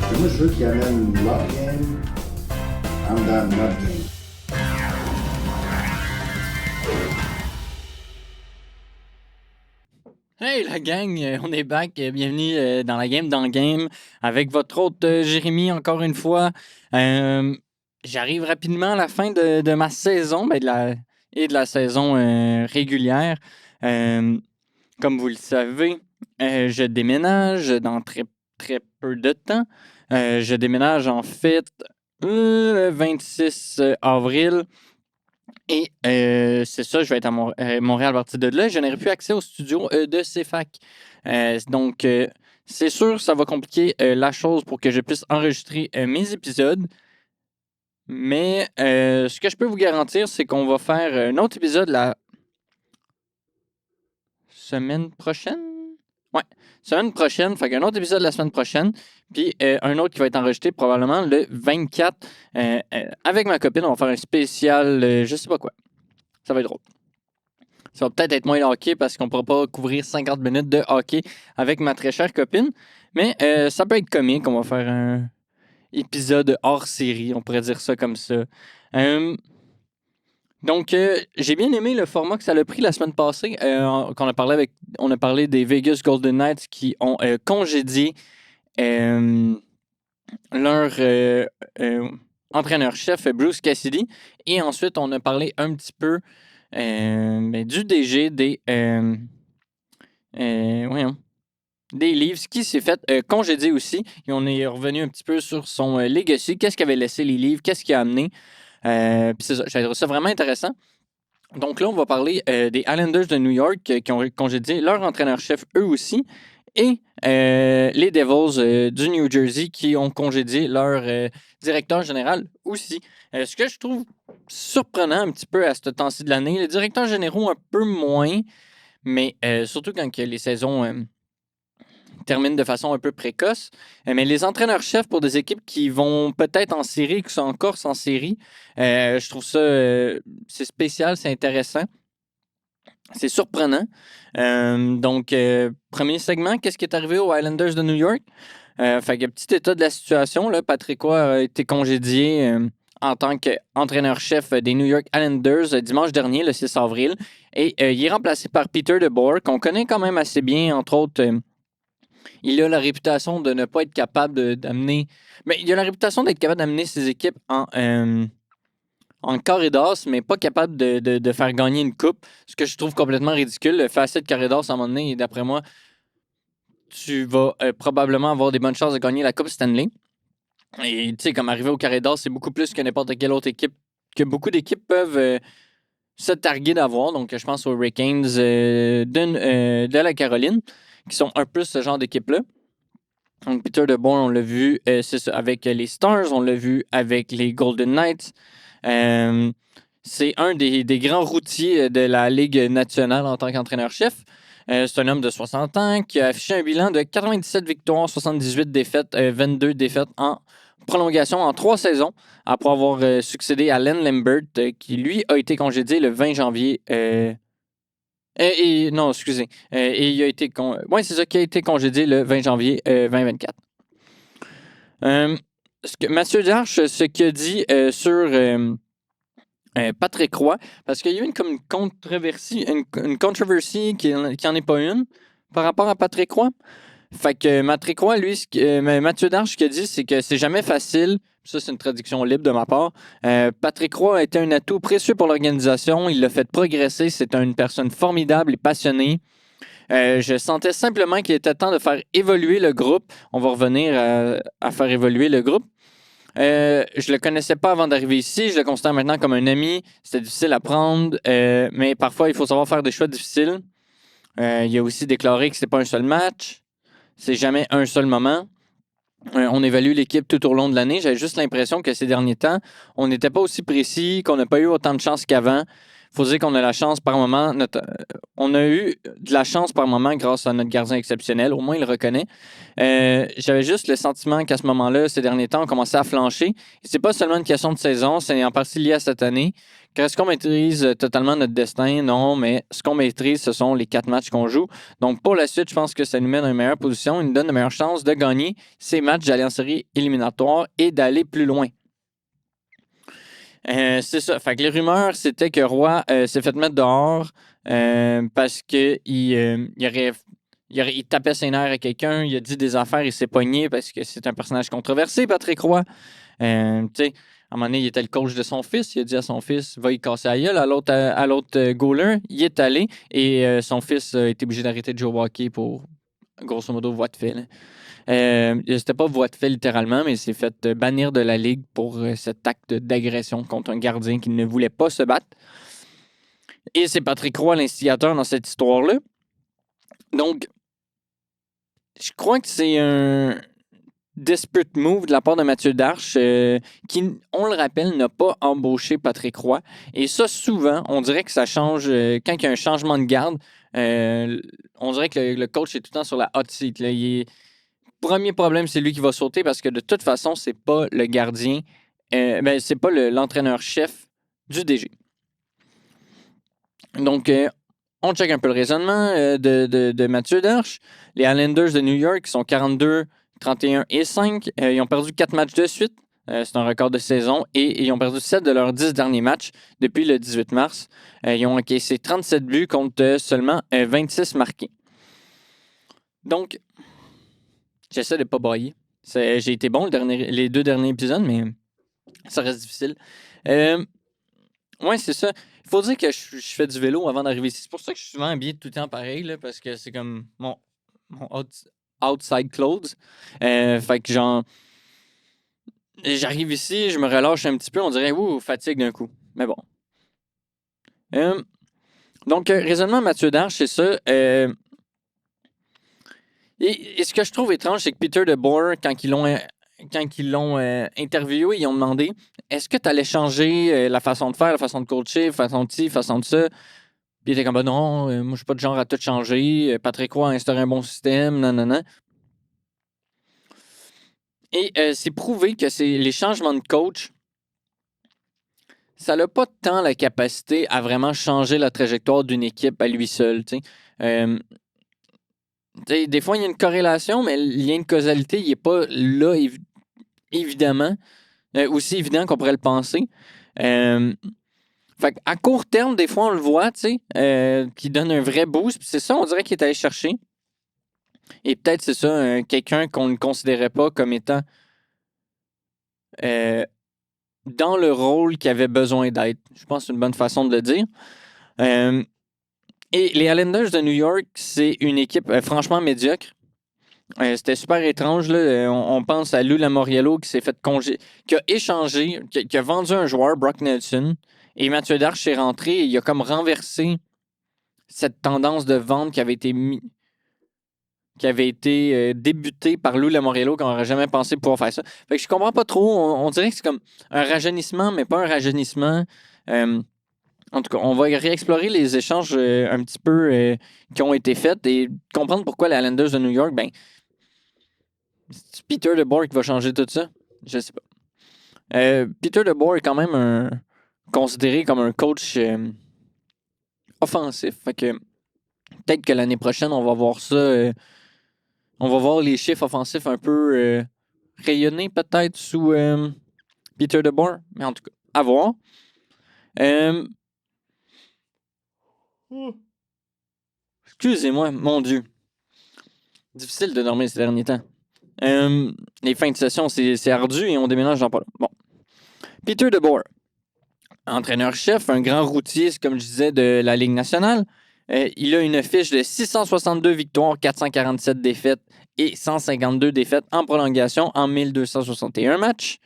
Puis moi, je veux qu'il amène leur game, en dedans de notre game. Hey la gang, on est back. Bienvenue dans la game dans le game avec votre hôte Jérémy encore une fois. J'arrive rapidement à la fin de ma saison et de la saison régulière. Euh, Comme vous le savez, je déménage dans très très peu de temps. Je déménage en fait le 26 avril. Et c'est ça, je vais être à Montréal à partir de là. Je n'aurai plus accès au studio de CFAC. Donc, c'est sûr, ça va compliquer la chose pour que je puisse enregistrer mes épisodes. Mais ce que je peux vous garantir, c'est qu'on va faire un autre épisode la semaine prochaine. Ouais, semaine prochaine. Fait qu'un autre épisode la semaine prochaine. Puis un autre qui va être enregistré probablement le 24. Avec ma copine, on va faire un spécial, je sais pas quoi. Ça va être drôle. Ça va peut-être être moins le hockey parce qu'on ne pourra pas couvrir 50 minutes de hockey avec ma très chère copine. Mais ça peut être comique. On va faire un épisode hors série. On pourrait dire ça comme ça. Donc, j'ai bien aimé le format que ça a pris la semaine passée. On a parlé des Vegas Golden Knights qui ont congédié leur entraîneur-chef Bruce Cassidy. Et ensuite, on a parlé un petit peu du DG des Leafs qui s'est fait congédier aussi. Et on est revenu un petit peu sur son legacy. Qu'est-ce qu'avait laissé les Leafs? Qu'est-ce qui a amené? Puis c'est ça, j'ai trouvé ça vraiment intéressant. Donc là, on va parler des Islanders de New York qui ont congédié leur entraîneur-chef eux aussi. Et les Devils du New Jersey qui ont congédié leur directeur général aussi. Ce que je trouve surprenant un petit peu à ce temps-ci de l'année, les directeurs généraux un peu moins, mais surtout quand les saisons terminent de façon un peu précoce. Mais les entraîneurs-chefs pour des équipes qui vont peut-être en série, qui sont en Corse en série, je trouve ça c'est spécial, c'est intéressant. C'est surprenant. Donc, premier segment, qu'est-ce qui est arrivé aux Islanders de New York? Fait que petit état de la situation, là, Patrick Roy a été congédié en tant qu'entraîneur-chef des New York Islanders dimanche dernier, le 6 avril. Et il est remplacé par Peter DeBoer, qu'on connaît quand même assez bien, entre autres. Il a la réputation de ne pas être capable d'amener... Mais il a la réputation d'être capable d'amener ses équipes en corridors, mais pas capable de faire gagner une coupe, ce que je trouve complètement ridicule. Faire assez de corridors à un moment donné, et d'après moi, tu vas probablement avoir des bonnes chances de gagner la Coupe Stanley. Et tu sais, comme arriver au corridor, c'est beaucoup plus que n'importe quelle autre équipe, que beaucoup d'équipes peuvent se targuer d'avoir. Donc, je pense aux Hurricanes de la Caroline, qui sont un peu ce genre d'équipe-là. Donc, Peter DeBoer, on l'a vu c'est ça, avec les Stars, on l'a vu avec les Golden Knights. C'est un des grands routiers de la Ligue nationale en tant qu'entraîneur-chef. C'est un homme de 60 ans qui a affiché un bilan de 97 victoires, 78 défaites, 22 défaites en prolongation en 3 saisons, après avoir succédé à Len Lambert, qui lui a été congédié le 20 janvier. Non, excusez. Et il a été c'est ça qui a été congédié le 20 janvier 2024. Mathieu Darche, ce qu'il a dit sur Patrick Roy, parce qu'il y a eu une controversie, une controversie qui n'en est pas une par rapport à Patrick Roy. Fait que Patrick Roy, lui, Mathieu Darche, ce qu'il a dit, c'est que c'est jamais facile. Ça, c'est une traduction libre de ma part. Patrick Roy a été un atout précieux pour l'organisation. Il l'a fait progresser. C'est une personne formidable et passionnée. Je sentais simplement qu'il était temps de faire évoluer le groupe. On va revenir à faire évoluer le groupe. Je le connaissais pas avant d'arriver ici. Je le considère maintenant comme un ami. C'était difficile à prendre, mais parfois, il faut savoir faire des choix difficiles. Il a aussi déclaré que c'est pas un seul match. C'est jamais un seul moment. On évalue l'équipe tout au long de l'année. J'avais juste l'impression que ces derniers temps, on n'était pas aussi précis, qu'on n'a pas eu autant de chance qu'avant. faut dire qu'on a la chance par moment. On a eu de la chance par moment grâce à notre gardien exceptionnel. Au moins, il le reconnaît. J'avais juste le sentiment qu'à ce moment-là, ces derniers temps, on commençait à flancher. Et c'est pas seulement une question de saison, c'est en partie lié à cette année. Est-ce qu'on maîtrise totalement notre destin? Non, mais ce qu'on maîtrise, ce sont les 4 matchs qu'on joue. Donc, pour la suite, je pense que ça nous met dans une meilleure position. Il nous donne de meilleures chances de gagner ces matchs, d'aller en série éliminatoire et d'aller plus loin. C'est ça. Fait que les rumeurs, c'était que Roy s'est fait mettre dehors parce qu'il il tapait ses nerfs à quelqu'un, il a dit des affaires, il s'est pogné parce que c'est un personnage controversé, Patrick Roy. Tu sais, à un moment donné, il était le coach de son fils. Il a dit à son fils, va y casser la gueule à l'autre goaler. Il est allé et son fils a été obligé d'arrêter de jouer au hockey pour, grosso modo, voie de fait. C'était pas voie de fait littéralement, mais il s'est fait bannir de la ligue pour cet acte d'agression contre un gardien qui ne voulait pas se battre. Et c'est Patrick Roy l'instigateur dans cette histoire-là. Donc, je crois que c'est un desperate move de la part de Mathieu Darche qui, on le rappelle, n'a pas embauché Patrick Roy. Et ça, souvent, on dirait que ça change. Quand il y a un changement de garde, on dirait que le coach est tout le temps sur la hot seat. Là. Premier problème, c'est lui qui va sauter parce que de toute façon, c'est pas le gardien, c'est pas l'entraîneur-chef du DG. Donc, on check un peu le raisonnement de Mathieu Darche. Les Islanders de New York sont 42, 31 et 5. Ils ont perdu 4 matchs de suite. C'est un record de saison. Et ils ont perdu 7 de leurs 10 derniers matchs depuis le 18 mars. Ils ont encaissé 37 buts contre seulement 26 marqués. Donc, j'essaie de ne pas bailler. J'ai été bon les 2 derniers épisodes, mais ça reste difficile. Ouais, c'est ça. Il faut dire que je fais du vélo avant d'arriver ici. C'est pour ça que je suis souvent habillé tout le temps pareil, là, parce que c'est comme mon outside clothes. Fait que genre, j'arrive ici, je me relâche un petit peu, on dirait, ouh, fatigue d'un coup. Mais bon. Donc, raisonnement Mathieu Darche, c'est ça. Et ce que je trouve étrange, c'est que Peter DeBoer, quand ils l'ont interviewé, ils ont demandé est-ce que tu allais changer la façon de faire, la façon de coacher, la façon de ci, la façon de ça. Puis il était comme non, moi je suis pas de genre à tout changer. Patrick Roy a instauré un bon système, non. Et c'est prouvé que les changements de coach, ça n'a pas tant la capacité à vraiment changer la trajectoire d'une équipe à lui seul. Des fois, il y a une corrélation, mais le lien de causalité, il n'est pas là, évidemment. Aussi évident qu'on pourrait le penser. Fait à court terme, des fois, on le voit, qui donne un vrai boost. Puis c'est ça, on dirait qu'il est allé chercher. Et peut-être, c'est ça, quelqu'un qu'on ne considérait pas comme étant dans le rôle qu'il avait besoin d'être. Je pense que c'est une bonne façon de le dire. Et les Islanders de New York, c'est une équipe franchement médiocre. C'était super étrange. Là. On pense à Lou Lamoriello qui s'est fait qui a échangé, qui a vendu un joueur, Brock Nelson, et Mathieu Darche est rentré et il a comme renversé cette tendance de vente qui avait été débutée par Lou Lamoriello, qu'on n'aurait jamais pensé pouvoir faire ça. Fait que je comprends pas trop. On dirait que c'est comme un rajeunissement, mais pas un rajeunissement. En tout cas, on va réexplorer les échanges un petit peu qui ont été faits et comprendre pourquoi les Islanders de New York, c'est Peter DeBoer qui va changer tout ça? Je sais pas. Peter DeBoer est quand même considéré comme un coach offensif. Fait que peut-être que l'année prochaine, on va voir ça. On va voir les chiffres offensifs un peu rayonner peut-être sous Peter DeBoer. Mais en tout cas, à voir. Excusez-moi, mon Dieu. Difficile de dormir ces derniers temps. Les fins de session, c'est ardu et on déménage dans pas long. Bon. Peter DeBoer, entraîneur-chef, un grand routier, comme je disais, de la Ligue nationale. Il a une fiche de 662 victoires, 447 défaites et 152 défaites en prolongation en 1261 matchs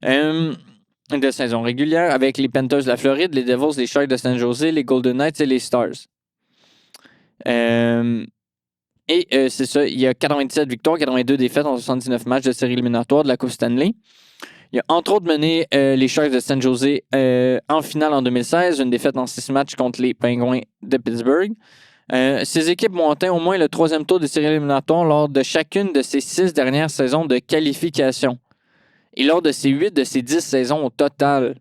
de saison régulière avec les Panthers de la Floride, les Devils, les Sharks de San Jose, les Golden Knights et les Stars. C'est ça, il y a 97 victoires, 82 défaites en 79 matchs de série éliminatoire de la Coupe Stanley. Il a entre autres mené les Sharks de San Jose en finale en 2016, une défaite en 6 matchs contre les Penguins de Pittsburgh. Ces équipes ont atteint au moins le 3e tour des séries éliminatoires lors de chacune de ces 6 dernières saisons de qualification. Et lors de ces 8 de ces 10 saisons au total.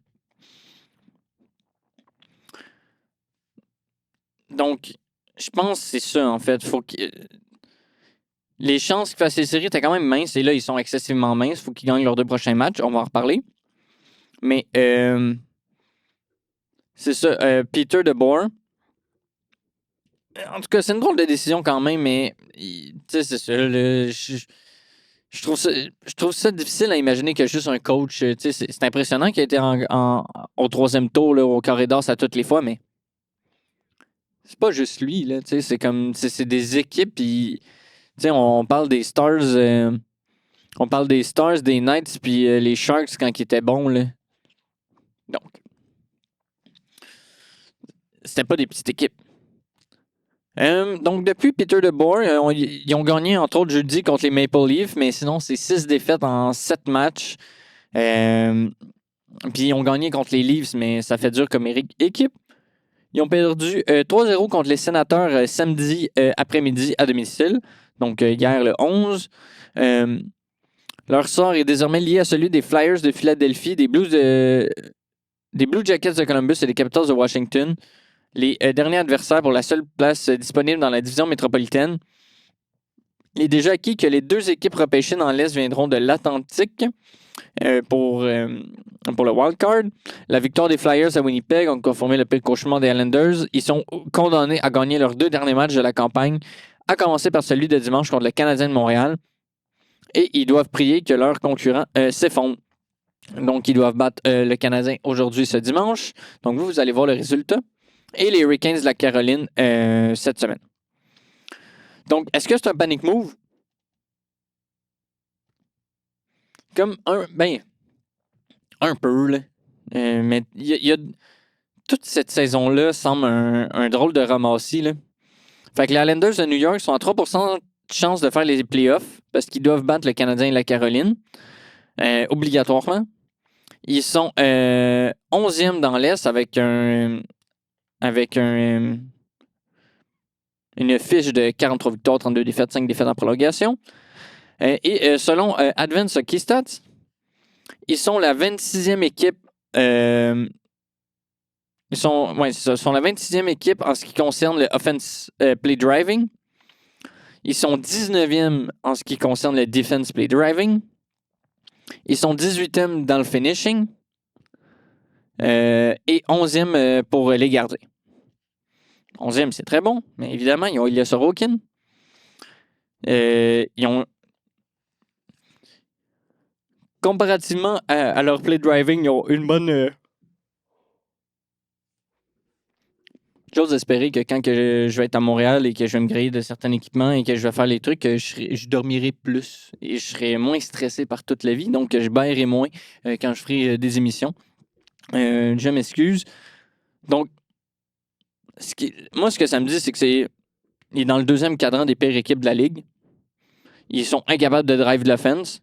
Donc, je pense que c'est ça, en fait. Les chances qu'ils fassent les séries étaient quand même minces, et là, ils sont excessivement minces. Il faut qu'ils gagnent leurs 2 prochains matchs. On va en reparler. Mais, c'est ça. Peter DeBoer. En tout cas, c'est une drôle de décision quand même, mais, tu sais, c'est ça. Je trouve ça difficile à imaginer que juste un coach. Tu sais, c'est impressionnant qu'il ait été au 3e tour, là, au carré d'as à toutes les fois, mais c'est pas juste lui, là. Tu sais, c'est comme. C'est des équipes, puis. Tu sais, on parle des Stars. On parle des Stars, des Knights, puis les Sharks quand ils étaient bons, là. Donc, c'était pas des petites équipes. Donc, depuis Peter DeBoer, ils ont gagné, entre autres, jeudi contre les Maple Leafs, mais sinon, c'est 6 défaites en 7 matchs. Puis, ils ont gagné contre les Leafs, mais ça fait dur comme équipe. Ils ont perdu 3-0 contre les Sénateurs samedi après-midi à domicile. Donc, hier, le 11. Leur sort est désormais lié à celui des Flyers de Philadelphie, des Blue Jackets de Columbus et des Capitals de Washington. Les derniers adversaires pour la seule place disponible dans la division métropolitaine. Il est déjà acquis que les 2 équipes repêchées dans l'Est viendront de l'Atlantique pour le wildcard. La victoire des Flyers à Winnipeg ont conformé le pire cauchemar des Islanders. Ils sont condamnés à gagner leurs 2 derniers matchs de la campagne, à commencer par celui de dimanche contre le Canadien de Montréal. Et ils doivent prier que leurs concurrents s'effondrent. Donc, ils doivent battre le Canadien aujourd'hui, ce dimanche. Donc, vous allez voir le résultat. Et les Hurricanes de la Caroline cette semaine. Donc, est-ce que c'est un panic move? Comme un peu, là. Mais toute cette saison-là semble un drôle de ramassis, là. Fait que les Islanders de New York sont à 3% de chance de faire les playoffs parce qu'ils doivent battre le Canadien et la Caroline obligatoirement. Ils sont 11e dans l'Est avec une fiche de 43 victoires, 32 défaites, 5 défaites en prolongation. Et selon Advance Hockey Stats, ils sont la 26e équipe. Ils sont la 26e équipe en ce qui concerne le offense play driving. Ils sont 19e en ce qui concerne le defense play driving. Ils sont 18e dans le finishing. Et 11e pour les gardiens. 11e, c'est très bon, mais évidemment, ils ont Ilya Sorokin. Ils ont. Comparativement à leur play driving, ils ont une bonne. J'ose espérer que quand que je vais être à Montréal et que je vais me griller de certains équipements et que je vais faire les trucs, je dormirai plus et je serai moins stressé par toute la vie. Donc, je baillerai moins quand je ferai des émissions. Je m'excuse. Donc, moi, ce que ça me dit, c'est que il est dans le 2e cadran des pires équipes de la Ligue. Ils sont incapables de drive de l'offense.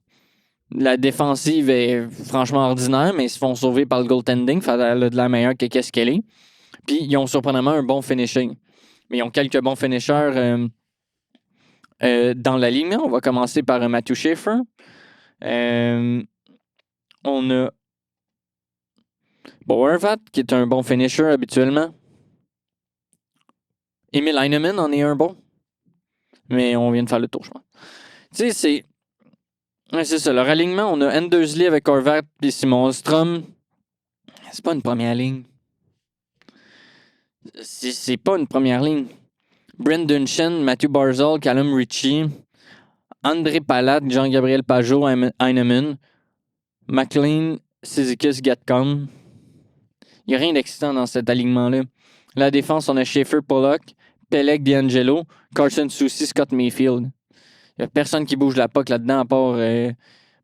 La défensive est franchement ordinaire, mais ils se font sauver par le goaltending. Elle a de la meilleure que qu'est-ce qu'elle est. Puis, ils ont surprenamment un bon finishing. Mais ils ont quelques bons finishers dans la ligne. On va commencer par Matthew Schaefer. On a Horvat, qui est un bon finisher habituellement. Emil Heinemann en est un bon. Mais on vient de faire le tour, je pense. Tu sais, c'est ça. Leur alignement, on a Andersley avec Horvat et Simon Strom. C'est pas une première ligne. C'est pas une première ligne. Brendan Shen, Matthew Barzal, Callum Ritchie, André Palat, Jean-Gabriel Pajot, Heinemann, McLean, Cizikas, Gatcom. Il n'y a rien d'excitant dans cet alignement-là. La défense, on a Schaefer, Pollock, Pelec, D'Angelo, Carson Soucy, Scott Mayfield. Il n'y a personne qui bouge la puck là-dedans à part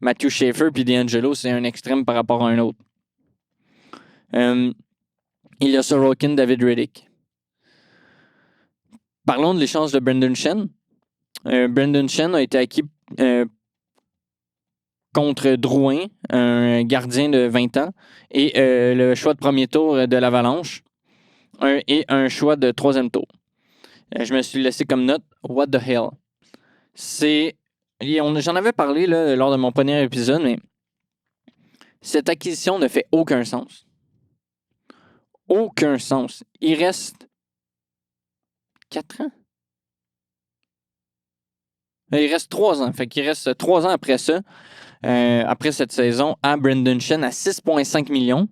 Matthew Schaefer puis D'Angelo. C'est un extrême par rapport à un autre. Il y a Sorokin, David Riddick. Parlons de l'échange de Brendan Shen. Brendan Shen a été acquis contre Drouin, un gardien de 20 ans, et le choix de premier tour de l'Avalanche, et un choix de troisième tour. Je me suis laissé comme note « What the hell ». J'en avais parlé là, lors de mon premier épisode, mais cette acquisition ne fait aucun sens. Aucun sens. Il reste 4 ans? Il reste 3 ans. Fait qu'il reste 3 ans après ça, après cette saison, à Brendan Shen à 6,5 millions.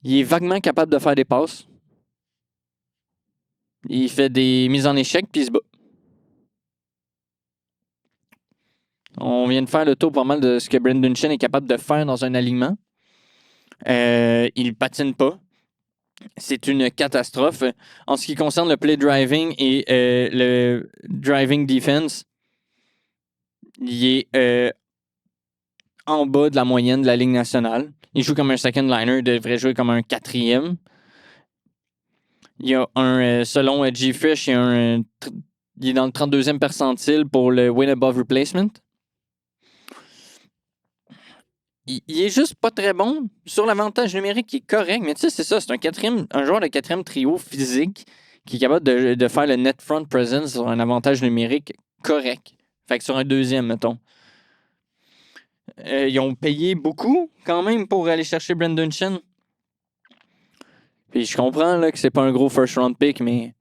Il est vaguement capable de faire des passes. Il fait des mises en échec, puis il se bat. On vient de faire le tour pas mal de ce que Brendan Shen est capable de faire dans un alignement. Il patine pas. C'est une catastrophe. En ce qui concerne le play driving et le driving defense, il est en bas de la moyenne de la Ligue nationale. Il joue comme un second liner, il devrait jouer comme un quatrième. Il y a selon G-Fish, il est dans le 32e percentile pour le win above replacement. Il est juste pas très bon. Sur l'avantage numérique, il est correct, mais tu sais, c'est ça, c'est un joueur de quatrième trio physique qui est capable de faire le net front presence sur un avantage numérique correct. Fait que sur un deuxième, mettons. Ils ont payé beaucoup, quand même, pour aller chercher Brendan Shen. Puis je comprends là, que c'est pas un gros first round pick, mais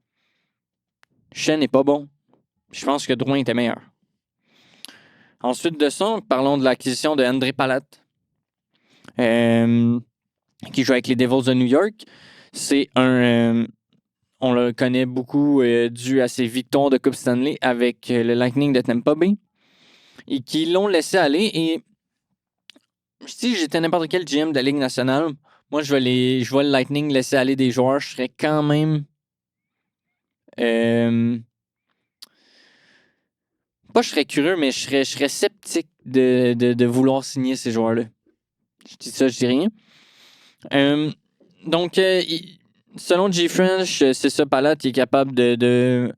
Shen n'est pas bon. Je pense que Drouin était meilleur. Ensuite de ça, parlons de l'acquisition de André Palat, qui joue avec les Devils de New York. C'est on le connaît beaucoup dû à ses victoires de Coupe Stanley avec le Lightning de Tampa Bay. Et qui l'ont laissé aller. Et si j'étais n'importe quel GM de la Ligue nationale, moi, je vois le Lightning laisser aller des joueurs. Je serais quand même... pas je serais curieux, mais je serais sceptique de vouloir signer ces joueurs-là. Je dis ça, je dis rien. Donc, selon G-French, c'est ça, Palat, il est capable de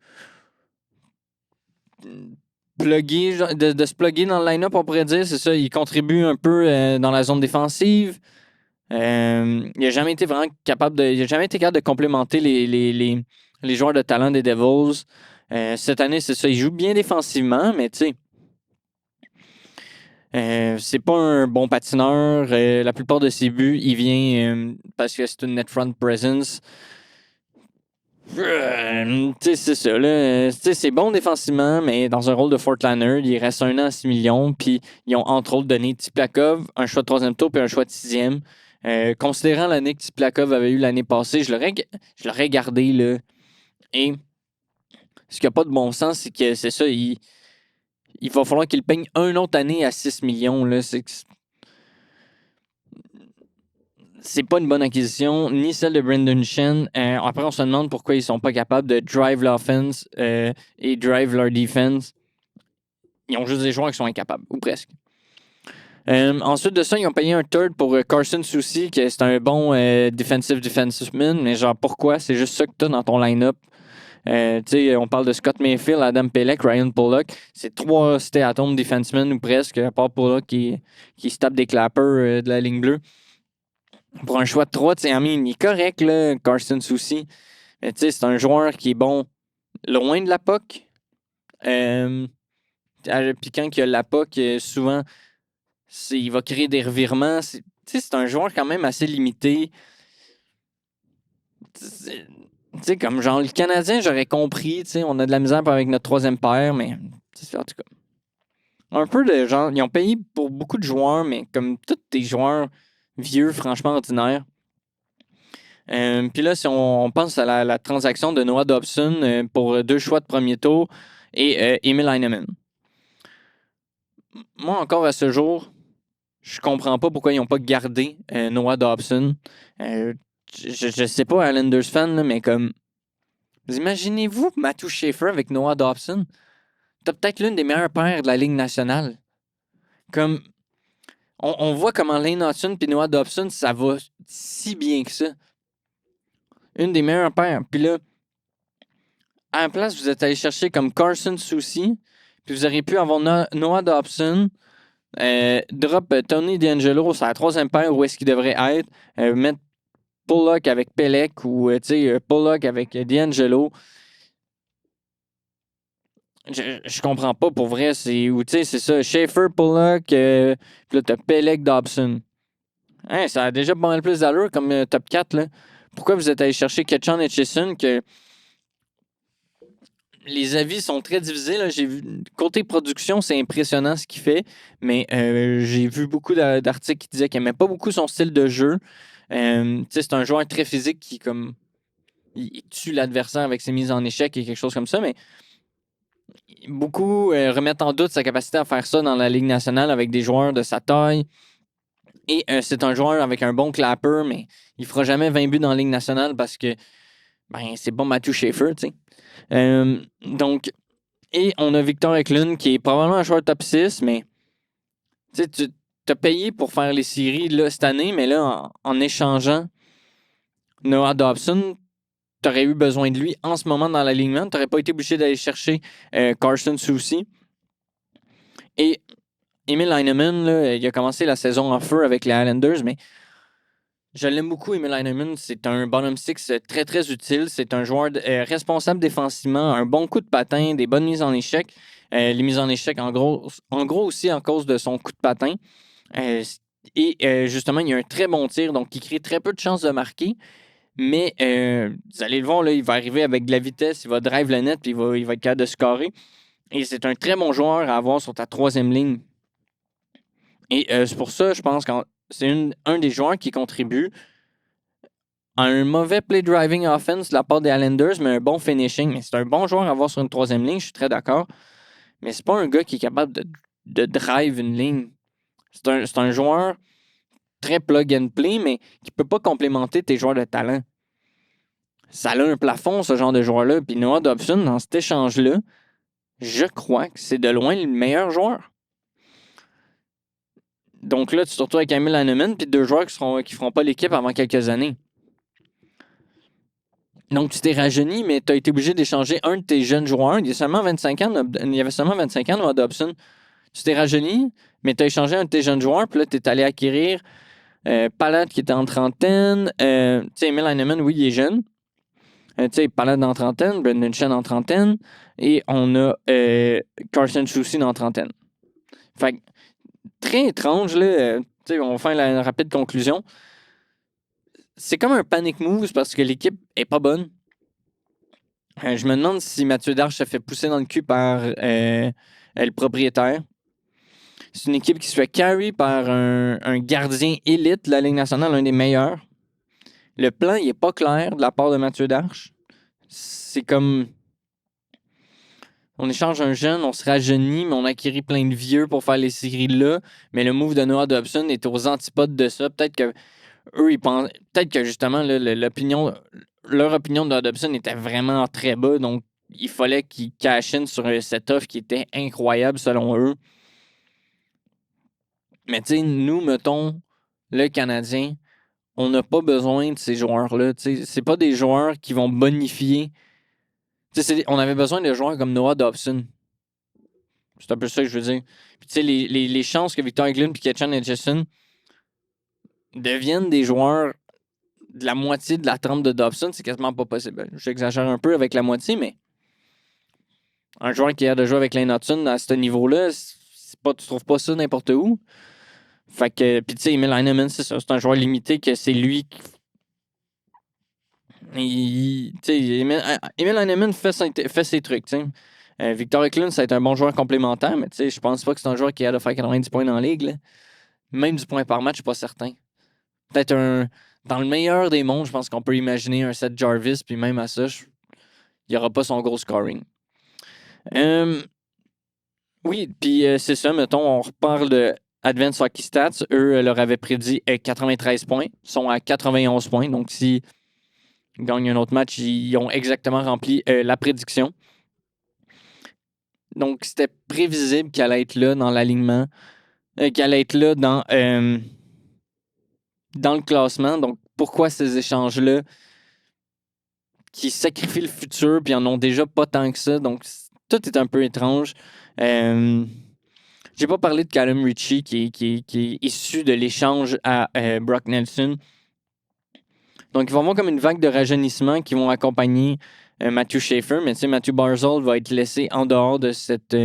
se plugger dans le line-up, on pourrait dire. C'est ça, il contribue un peu dans la zone défensive. Il n'a jamais été vraiment capable de complémenter les joueurs de talent des Devils. Cette année, c'est ça, il joue bien défensivement, mais tu sais, c'est pas un bon patineur. La plupart de ses buts, il vient parce que c'est une net front presence. Tu sais, c'est ça, là. Tu sais, c'est bon défensivement, mais dans un rôle de fourth liner, il reste 1 an à 6 millions, puis ils ont entre autres donné Tiplakov, un choix de troisième tour, puis un choix de sixième. Considérant l'année que Tiplakov avait eu l'année passée, je l'aurais gardé, là. Et ce qui n'a pas de bon sens, c'est que c'est ça, il va falloir qu'il peigne une autre année à 6 millions, là. C'est pas une bonne acquisition, ni celle de Brendan Shen. Après, on se demande pourquoi ils sont pas capables de drive l'offense et drive leur defense. Ils ont juste des joueurs qui sont incapables, ou presque. Ensuite de ça, ils ont payé un third pour Carson Soucy, qui c'est un bon defenseman, mais genre pourquoi? C'est juste ça que tu as dans ton line-up. On parle de Scott Mayfield, Adam Pelech, Ryan Pollock. C'est 3 stay-at-home defensemen ou presque, à part Pollock qui se tape des clappers de la ligne bleue. Pour un choix de 3, il est correct, là, Carson Soucy. C'est un joueur qui est bon loin de la puck. Puis quand il y a la puck, souvent, il va créer des revirements. C'est un joueur quand même assez limité. Comme genre le Canadien, j'aurais compris. On a de la misère avec notre troisième paire, mais en tout cas. Un peu de genre, ils ont payé pour beaucoup de joueurs, mais comme tous des joueurs vieux, franchement ordinaires. Puis là, si on pense à la transaction de Noah Dobson pour 2 choix de premier tour et Emil Heinemann. Moi, encore à ce jour, je comprends pas pourquoi ils n'ont pas gardé Noah Dobson. Je sais pas, Islanders fan, là, mais comme... Vous imaginez-vous Matthew Schaefer avec Noah Dobson? T'as peut-être l'une des meilleures paires de la Ligue nationale. Comme... On voit comment Lane Hudson et Noah Dobson, ça va si bien que ça. Une des meilleures paires. Puis là, à la place, vous êtes allé chercher comme Carson Soucy Puis vous auriez pu avoir Noah Dobson, drop Tony D'Angelo sur la troisième paire où est-ce qu'il devrait être, mettre Pollock avec Pelec ou Pollock avec D'Angelo. Je comprends pas pour vrai. C'est ça. Schaefer, Pollock, puis là, t'as Pelec, Dobson. Hein, ça a déjà pas mal plus d'allure comme top 4. Là. Pourquoi vous êtes allé chercher Ketchon et Chesson que les avis sont très divisés. Là. J'ai vu, côté production, c'est impressionnant ce qu'il fait, mais j'ai vu beaucoup d'articles qui disaient qu'il n'aimait pas beaucoup son style de jeu. C'est un joueur très physique qui il tue l'adversaire avec ses mises en échec et quelque chose comme ça, mais beaucoup remettent en doute sa capacité à faire ça dans la Ligue nationale avec des joueurs de sa taille. Et c'est un joueur avec un bon clapper, mais il fera jamais 20 buts dans la Ligue nationale parce que c'est pas Matthew Schaefer, tu sais. Donc, et on a Victor Eklund qui est probablement un joueur top 6, mais tu as payé pour faire les séries là, cette année, mais là, en échangeant Noah Dobson, tu aurais eu besoin de lui en ce moment dans l'alignement. Tu n'aurais pas été obligé d'aller chercher Carson Soucy. Et Emil Heinemann, là, il a commencé la saison en feu avec les Islanders, mais je l'aime beaucoup, Emil Heinemann. C'est un bottom six très, très utile. C'est un joueur responsable défensivement, un bon coup de patin, des bonnes mises en échec. Les mises en échec, en gros aussi en cause de son coup de patin. Justement, il y a un très bon tir, donc il crée très peu de chances de marquer. Mais vous allez le voir, là, il va arriver avec de la vitesse, il va drive le net, puis il va être capable de scorer. Et c'est un très bon joueur à avoir sur ta troisième ligne. Et c'est pour ça, je pense que c'est un des joueurs qui contribue à un mauvais play driving offense de la part des Islanders, mais un bon finishing. Mais c'est un bon joueur à avoir sur une troisième ligne, je suis très d'accord. Mais c'est pas un gars qui est capable de drive une ligne. C'est un joueur très plug and play, mais qui peut pas complémenter tes joueurs de talent. Ça a un plafond, ce genre de joueur-là. Puis Noah Dobson, dans cet échange-là, je crois que c'est de loin le meilleur joueur. Donc là, tu te retrouves avec Emil Heinemann, puis deux joueurs qui feront pas l'équipe avant quelques années. Donc, tu t'es rajeuni, mais tu as été obligé d'échanger un de tes jeunes joueurs. Il y avait seulement 25 ans, Noah Dobson. Tu t'es rajeuni, mais tu as échangé un de tes jeunes joueurs, puis là, tu es allé acquérir Palat qui était en trentaine. Tu sais, Emil Heinemann, oui, il est jeune. Tu sais, Palat en trentaine, Brendan Chen en trentaine, et on a Carson Soucy en trentaine. Fait que, très étrange, là. Tu sais, on va faire la rapide conclusion. C'est comme un panic move parce que l'équipe est pas bonne. Je me demande si Mathieu Darche se fait pousser dans le cul par le propriétaire. C'est une équipe qui se fait carry par un gardien élite de la Ligue nationale, un des meilleurs. Le plan, il n'est pas clair de la part de Mathieu Darche. C'est comme... On échange un jeune, on se rajeunit, mais on acquérit plein de vieux pour faire les séries là. Mais le move de Noah Dobson est aux antipodes de ça. Peut-être que eux, ils pensent... Peut-être que justement, là, leur opinion de Dobson était vraiment très bas. Donc, il fallait qu'ils cash in sur cette offre qui était incroyable selon eux. Mais tu sais, nous, mettons, le Canadien, on n'a pas besoin de ces joueurs-là. C'est pas des joueurs qui vont bonifier. On avait besoin de joueurs comme Noah Dobson. C'est un peu ça que je veux dire. Puis tu sais, les chances que Victor Eklund et Ketchon Etchison deviennent des joueurs de la moitié de la trempe de Dobson, c'est quasiment pas possible. J'exagère un peu avec la moitié, mais un joueur qui a de jouer avec Lane Hudson à ce niveau-là, tu trouves pas ça n'importe où. Fait que, puis tu sais, Emil Heinemann, c'est ça. C'est un joueur limité que c'est lui qui. Emil Heinemann fait ses trucs. Victor Eklund, ça va être un bon joueur complémentaire, mais je pense pas que c'est un joueur qui a de faire 90 points dans la ligue. Là. Même du point par match, je suis pas certain. Peut-être dans le meilleur des mondes, je pense qu'on peut imaginer un Seth Jarvis, puis même à ça, il n'y aura pas son gros scoring. Oui, puis c'est ça, mettons, on reparle de Advanced Hockey Stats. Eux leur avaient prédit 93 points. Ils sont à 91 points. Donc, s'ils gagnent un autre match, ils ont exactement rempli la prédiction. Donc, c'était prévisible qu'elle allait être là dans l'alignement, qu'elle allait être là dans le classement. Donc, pourquoi ces échanges-là qui sacrifient le futur puis en ont déjà pas tant que ça? Donc, tout est un peu étrange. J'ai pas parlé de Callum Ritchie qui est issu de l'échange à Brock Nelson. Donc, ils vont avoir comme une vague de rajeunissement qui vont accompagner Matthew Schaefer. Mais tu sais, Matthew Barzal va être laissé en dehors de cette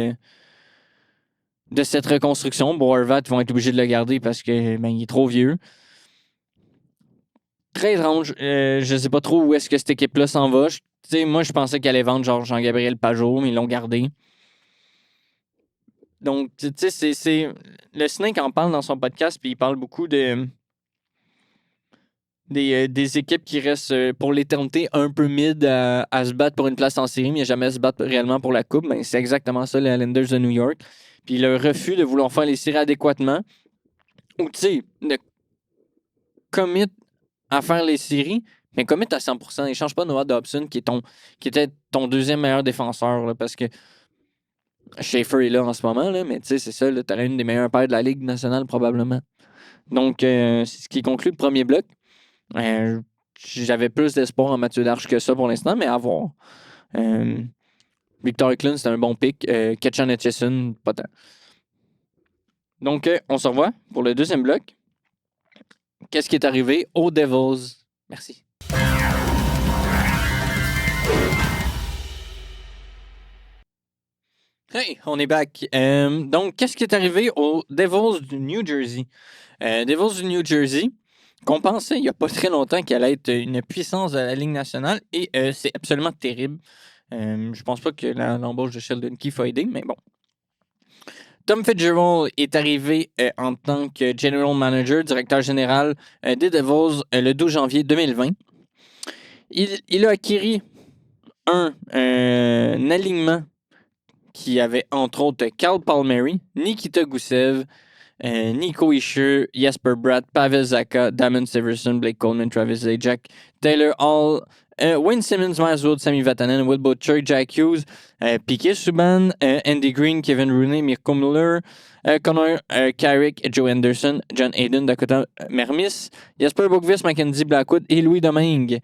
reconstruction. Horvat vont être obligés de le garder parce que il est trop vieux. Très étrange. Je sais pas trop où est-ce que cette équipe-là s'en va. Moi, je pensais qu'elle allait vendre genre Jean-Gabriel Pajot, mais ils l'ont gardé. Donc, tu sais, c'est... Le Snake en parle dans son podcast, puis il parle beaucoup des équipes qui restent pour l'éternité un peu mid à se battre pour une place en série, mais jamais à se battre réellement pour la coupe. Ben, c'est exactement ça, les Islanders de New York. Puis le refus de vouloir faire les séries adéquatement, ou tu sais, de commit à faire les séries, mais commit à 100%. Ne change pas Noah Dobson, qui était ton deuxième meilleur défenseur, là, parce que Schaefer est là en ce moment, là, mais tu sais, c'est ça, tu as une des meilleures paires de la Ligue nationale, probablement. Donc, c'est ce qui conclut le premier bloc. J'avais plus d'espoir en Mathieu Darche que ça pour l'instant, mais à voir. Victor Eklund, c'était un bon pick. Ketchan Etchison, pas tant. Donc, on se revoit pour le deuxième bloc. Qu'est-ce qui est arrivé aux Devils? Merci. Hey, on est back. Donc, qu'est-ce qui est arrivé aux Devils du New Jersey? Devils du New Jersey, qu'on pensait il n'y a pas très longtemps qu'elle allait être une puissance de la Ligue nationale, et c'est absolument terrible. Je pense pas que l'embauche de Sheldon Keefe a aidé, mais bon. Tom Fitzgerald est arrivé en tant que General Manager, directeur général des Devils le 12 janvier 2020. Il a acquis un alignement qui avait entre autres Cal Palmieri, Nikita Gusev, Nico Hischier, Jesper Bratt, Pavel Zacha, Damon Severson, Blake Coleman, Travis Zajac, Taylor Hall, Wayne Simmons, Miles Wood, Sami Vatanen, Will Butcher, Jack Hughes, Piquet Subban, Andy Green, Kevin Rooney, Mirko Muller, Connor Carrick, Joe Anderson, John Hayden, Dakota Mermis, Jesper Bookvist, Mackenzie Blackwood et Louis Domingue.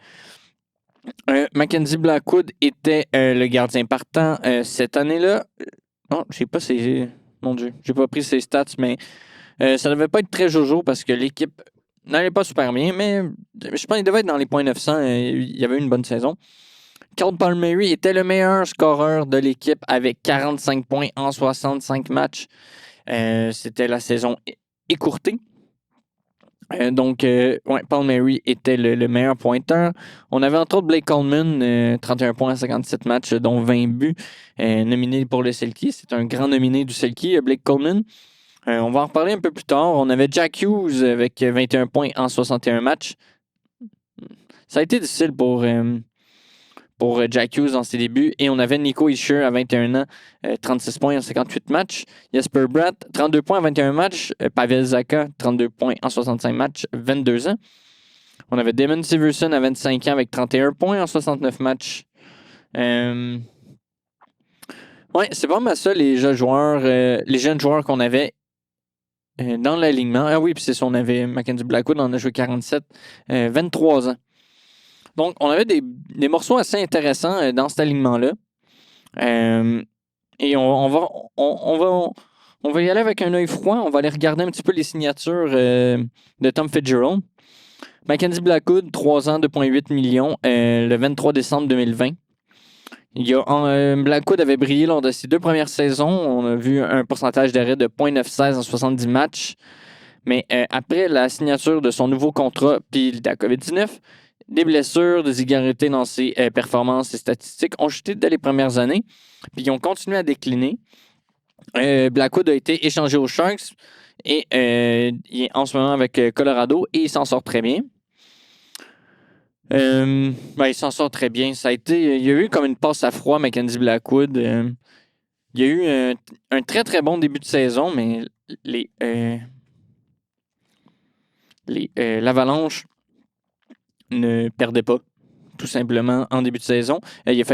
Mackenzie Blackwood était le gardien partant cette année-là. Non, je sais pas ses... Mon Dieu, j'ai pas pris ses stats, mais ça devait pas être très jojo parce que l'équipe n'allait pas super bien, mais je pense qu'il devait être dans les points 900. Il y avait eu une bonne saison. Cal Palmieri était le meilleur scoreur de l'équipe avec 45 points en 65 matchs. C'était la saison écourtée. Palmieri était le meilleur pointeur. On avait entre autres Blake Coleman, 31 points en 57 matchs, dont 20 buts, nominé pour le Selkie. C'est un grand nominé du Selkie, Blake Coleman. On va en reparler un peu plus tard. On avait Jack Hughes avec 21 points en 61 matchs. Ça a été difficile pour Jack Hughes dans ses débuts. Et on avait Nico Hischier à 21 ans, 36 points en 58 matchs. Jesper Bratt, 32 points en 21 matchs. Pavel Zacha, 32 points en 65 matchs, 22 ans. On avait Damon Severson à 25 ans avec 31 points en 69 matchs. C'est pas mal ça, les jeunes joueurs qu'on avait dans l'alignement. Ah oui, puis c'est ça, on avait Mackenzie Blackwood, on a joué 47, 23 ans. Donc, on avait des morceaux assez intéressants dans cet alignement-là. Et on va y aller avec un œil froid. On va aller regarder un petit peu les signatures de Tom Fitzgerald. Mackenzie Blackwood, 3 ans, 2,8 millions, le 23 décembre 2020. Blackwood avait brillé lors de ses 2 premières saisons. On a vu un pourcentage d'arrêt de 0,96 en 70 matchs. Mais après la signature de son nouveau contrat, puis de la COVID-19, des blessures, des inégalités dans ses performances et statistiques ont chuté dès les premières années, puis ils ont continué à décliner. Blackwood a été échangé aux Sharks et il est en ce moment avec Colorado et il s'en sort très bien. Il s'en sort très bien. Il y a eu comme une passe à froid, Mackenzie Blackwood. Il y a eu un très très bon début de saison, mais l'Avalanche ne perdait pas, tout simplement, en début de saison. Il a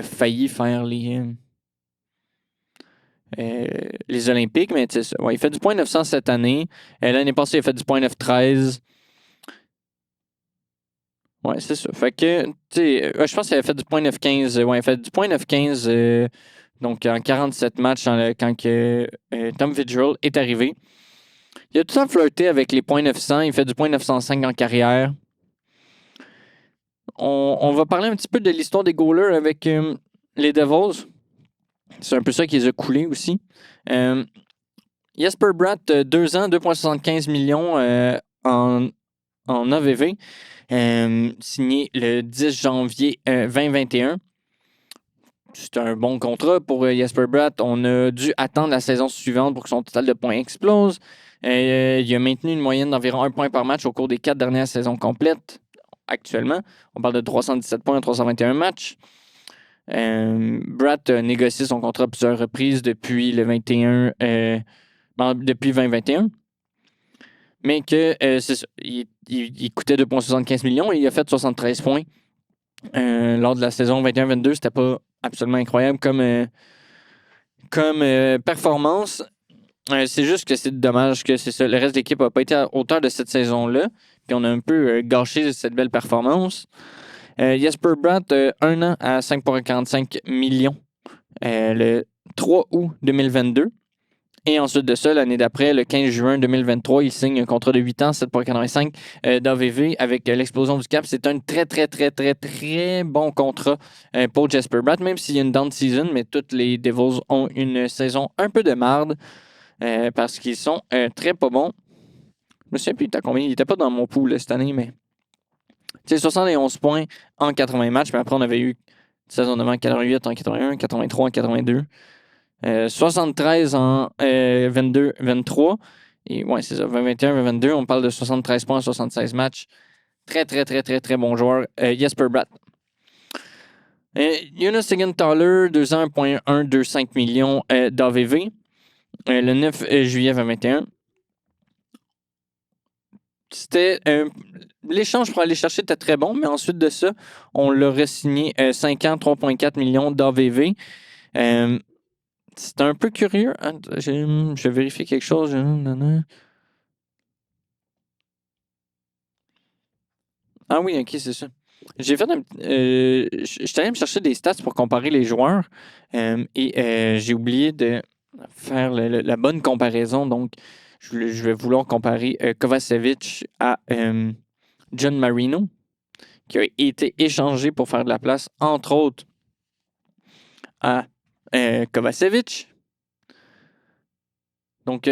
failli faire les Olympiques, mais c'est ça. Ouais, il fait du point 900 cette année. L'année passée, il a fait du point 913. Ouais, c'est ça. Fait que, je pense qu'il a fait du point 915. Ouais, il a fait du point 915 Donc, en 47 matchs, quand Tom Fitzgerald est arrivé. Il a tout le temps flirté avec les points 900. Il fait du point 905 en carrière. On va parler un petit peu de l'histoire des goalers avec les Devils. C'est un peu ça qui les a coulés aussi. Jesper Bratt, 2 ans, 2,75 millions en AVV. Signé le 10 janvier 2021. C'est un bon contrat pour Jesper Bratt. On a dû attendre la saison suivante pour que son total de points explose. Il a maintenu une moyenne d'environ 1 point par match au cours des 4 dernières saisons complètes. Actuellement, on parle de 317 points en 321 matchs. Bratt a négocié son contrat à plusieurs reprises depuis le 21, depuis 2021. Mais que c'est ça, il coûtait 2,75 millions et il a fait 73 points. Lors de la saison 21-22, c'était pas absolument incroyable comme performance. C'est juste que c'est dommage que c'est ça. Le reste de l'équipe n'a pas été à hauteur de cette saison-là. Puis on a un peu gâché cette belle performance. Jesper Bratt, 1 an à 5,45 millions le 3 août 2022. Et ensuite de ça, l'année d'après, le 15 juin 2023, il signe un contrat de 8 ans, 7,85 d'AVV avec l'explosion du cap. C'est un très, très, très, très, très bon contrat pour Jesper Bratt, même s'il y a une down season, mais tous les Devils ont une saison un peu de marde parce qu'ils sont très pas bons. Je me souviens plus, combien. Il n'était pas dans mon pool cette année, mais 71 points en 80 matchs, mais après, on avait eu une saison de 88 en 81, 83 en 82. 73 en 22-23. Et ouais, c'est ça, 2021-2022, on parle de 73 points en 76 matchs. Très, très, très, très, très bon joueur. Jesper Bratt. Jonas Siegenthaler, 2 ans, 1,125 millions d'AVV. Le 9 juillet 2021. C'était l'échange pour aller chercher était très bon, mais ensuite de ça, on l'a re-signé 5 ans, 3,4 millions d'AVV. C'est un peu curieux. Je vais vérifier quelque chose. Ah oui, ok, c'est ça. J'ai fait je suis allé me chercher des stats pour comparer les joueurs et j'ai oublié de faire la bonne comparaison. Donc, je vais vouloir comparer Kovacevic à John Marino, qui a été échangé pour faire de la place, entre autres, à Kovacevic. Donc,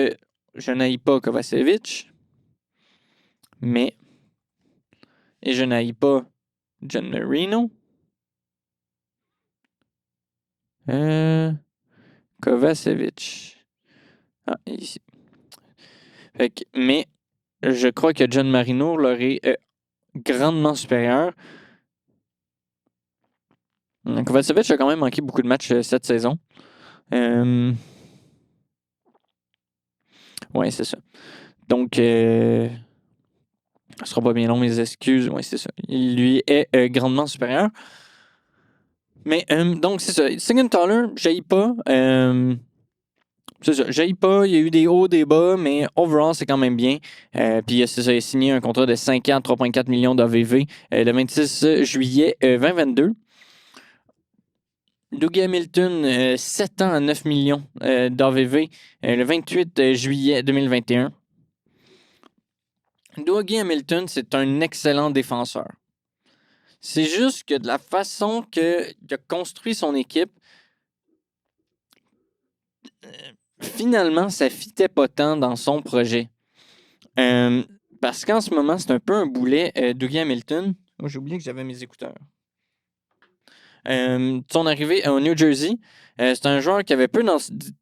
je n'haïs pas Kovacevic, mais et je n'haïs pas John Marino. Kovacevic. Ah, ici. Mais je crois que John Marino leur est grandement supérieur. Kovacevic a quand même manqué beaucoup de matchs cette saison. Ouais, c'est ça. Donc, ce sera pas bien long, mes excuses. Ouais, c'est ça. Il lui est grandement supérieur. Mais, donc, c'est ça. Siegenthaler, j'haïs pas. C'est ça, j'haïs pas. Il y a eu des hauts, des bas, mais overall, c'est quand même bien. Puis, c'est ça, il a signé un contrat de 5 ans, 3,4 millions d'AVV le 26 juillet 2022. Dougie Hamilton, 7 ans à 9 millions d'AVV le 28 juillet 2021. Dougie Hamilton, c'est un excellent défenseur. C'est juste que de la façon qu'il a construit son équipe, finalement, ça ne fitait pas tant dans son projet. Parce qu'en ce moment, c'est un peu un boulet, Dougie Hamilton. Oh, j'ai oublié que j'avais mes écouteurs. Son arrivée au New Jersey, c'est un joueur qui avait peu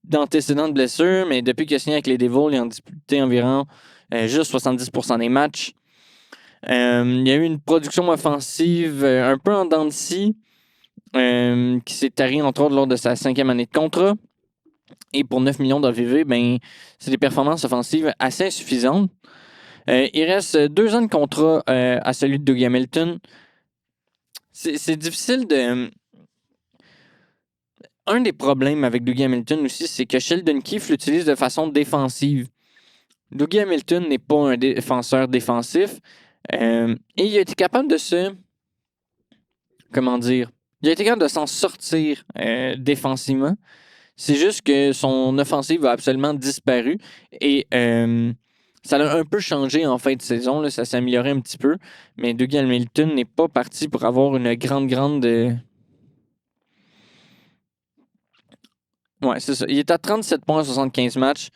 d'antécédents de blessures, mais depuis qu'il a signé avec les Devils, il a disputé environ juste 70% des matchs. Il y a eu une production offensive un peu en dents de scie, qui s'est tarie entre autres lors de sa 5e année de contrat. Et pour 9 millions d'AVV, ben, c'est des performances offensives assez insuffisantes. Il reste 2 ans de contrat à celui de Dougie Hamilton. C'est difficile de... Un des problèmes avec Dougie Hamilton aussi, c'est que Sheldon Keefe l'utilise de façon défensive. Dougie Hamilton n'est pas un défenseur défensif. Et il a été capable de se... Comment dire? Il a été capable de s'en sortir défensivement. C'est juste que son offensive a absolument disparu et ça a un peu changé en fin de saison. Là, ça s'est amélioré un petit peu, mais Dougie Hamilton n'est pas parti pour avoir une grande. Ouais, c'est ça. Il est à 37 points en 75 matchs,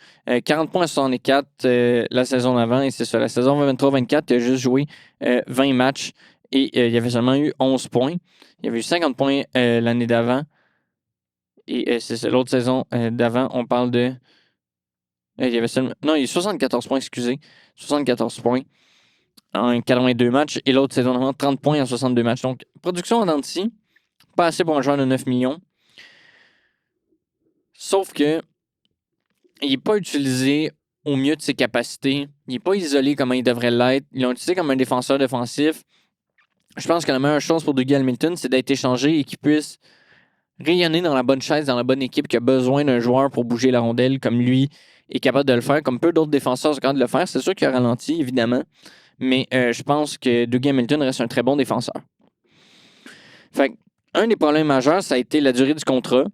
40 points en 64 la saison d'avant, et c'est ça. La saison 23-24, il a juste joué 20 matchs et il avait seulement eu 11 points. Il avait eu 50 points l'année d'avant. Et c'est ça, l'autre saison d'avant, on parle de. Il y avait seulement. Non, il y a 74 points, excusez. 74 points en 82 matchs. Et l'autre saison d'avant, 30 points en 62 matchs. Donc, production en dents de scie, pas assez pour un joueur de 9 millions. Sauf que il n'est pas utilisé au mieux de ses capacités. Il n'est pas isolé comme il devrait l'être. Ils l'ont utilisé comme un défenseur défensif. Je pense que la meilleure chose pour Dougie Hamilton, c'est d'être échangé et qu'il puisse rayonner dans la bonne chaise, dans la bonne équipe, qui a besoin d'un joueur pour bouger la rondelle comme lui est capable de le faire, comme peu d'autres défenseurs sont capables de le faire. C'est sûr qu'il a ralenti, évidemment, mais je pense que Dougie Hamilton reste un très bon défenseur. Fait un des problèmes majeurs, ça a été la durée du contrat.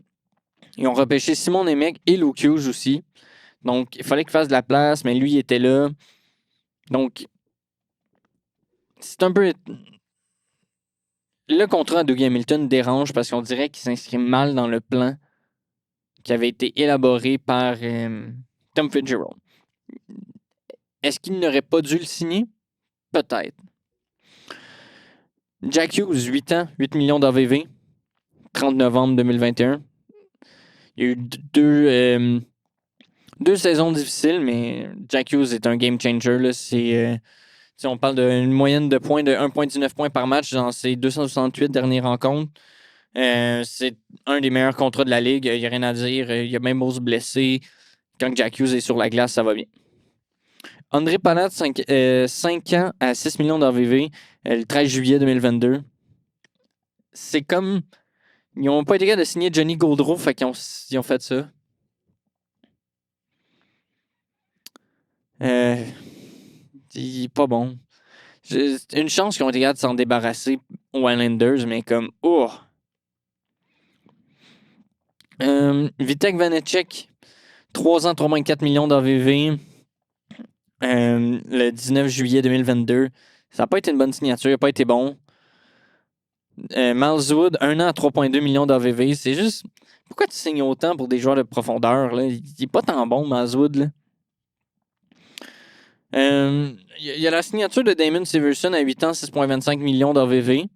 Ils ont repêché Simon Nemec et Luke Hughes aussi. Donc, il fallait qu'il fasse de la place, mais lui, il était là. Donc, c'est un peu. Le contrat à Dougie Hamilton dérange parce qu'on dirait qu'il s'inscrit mal dans le plan qui avait été élaboré par Tom Fitzgerald. Est-ce qu'il n'aurait pas dû le signer? Peut-être. Jack Hughes, 8 ans, 8 millions d'AVV, 30 novembre 2021. Il y a eu deux saisons difficiles, mais Jack Hughes est un game changer. Là. On parle d'une moyenne de points de 1,19 points par match dans ses 268 dernières rencontres. C'est un des meilleurs contrats de la Ligue. Il n'y a rien à dire. Il y a même beau se blesser. Quand Jack Hughes est sur la glace, ça va bien. André Palat, 5 ans à 6 millions d'AVV, le 13 juillet 2022. C'est comme... Ils n'ont pas été capables de signer Johnny Gaudreau, fait qu'ils ont fait ça. Il est pas bon. C'est une chance qu'ils ont été capables de s'en débarrasser aux Islanders, mais comme... Oh! Vitek Vanecek, 3 ans, 3,4 millions d'AVV. Le 19 juillet 2022. Ça n'a pas été une bonne signature, il n'a pas été bon. Miles Wood, 1 an à 3,2 millions d'AVV. C'est juste. Pourquoi tu signes autant pour des joueurs de profondeur? Là? Il n'est pas tant bon, Miles Wood. Là. Il y a la signature de Damon Severson à 8 ans, 6,25 millions d'AVV.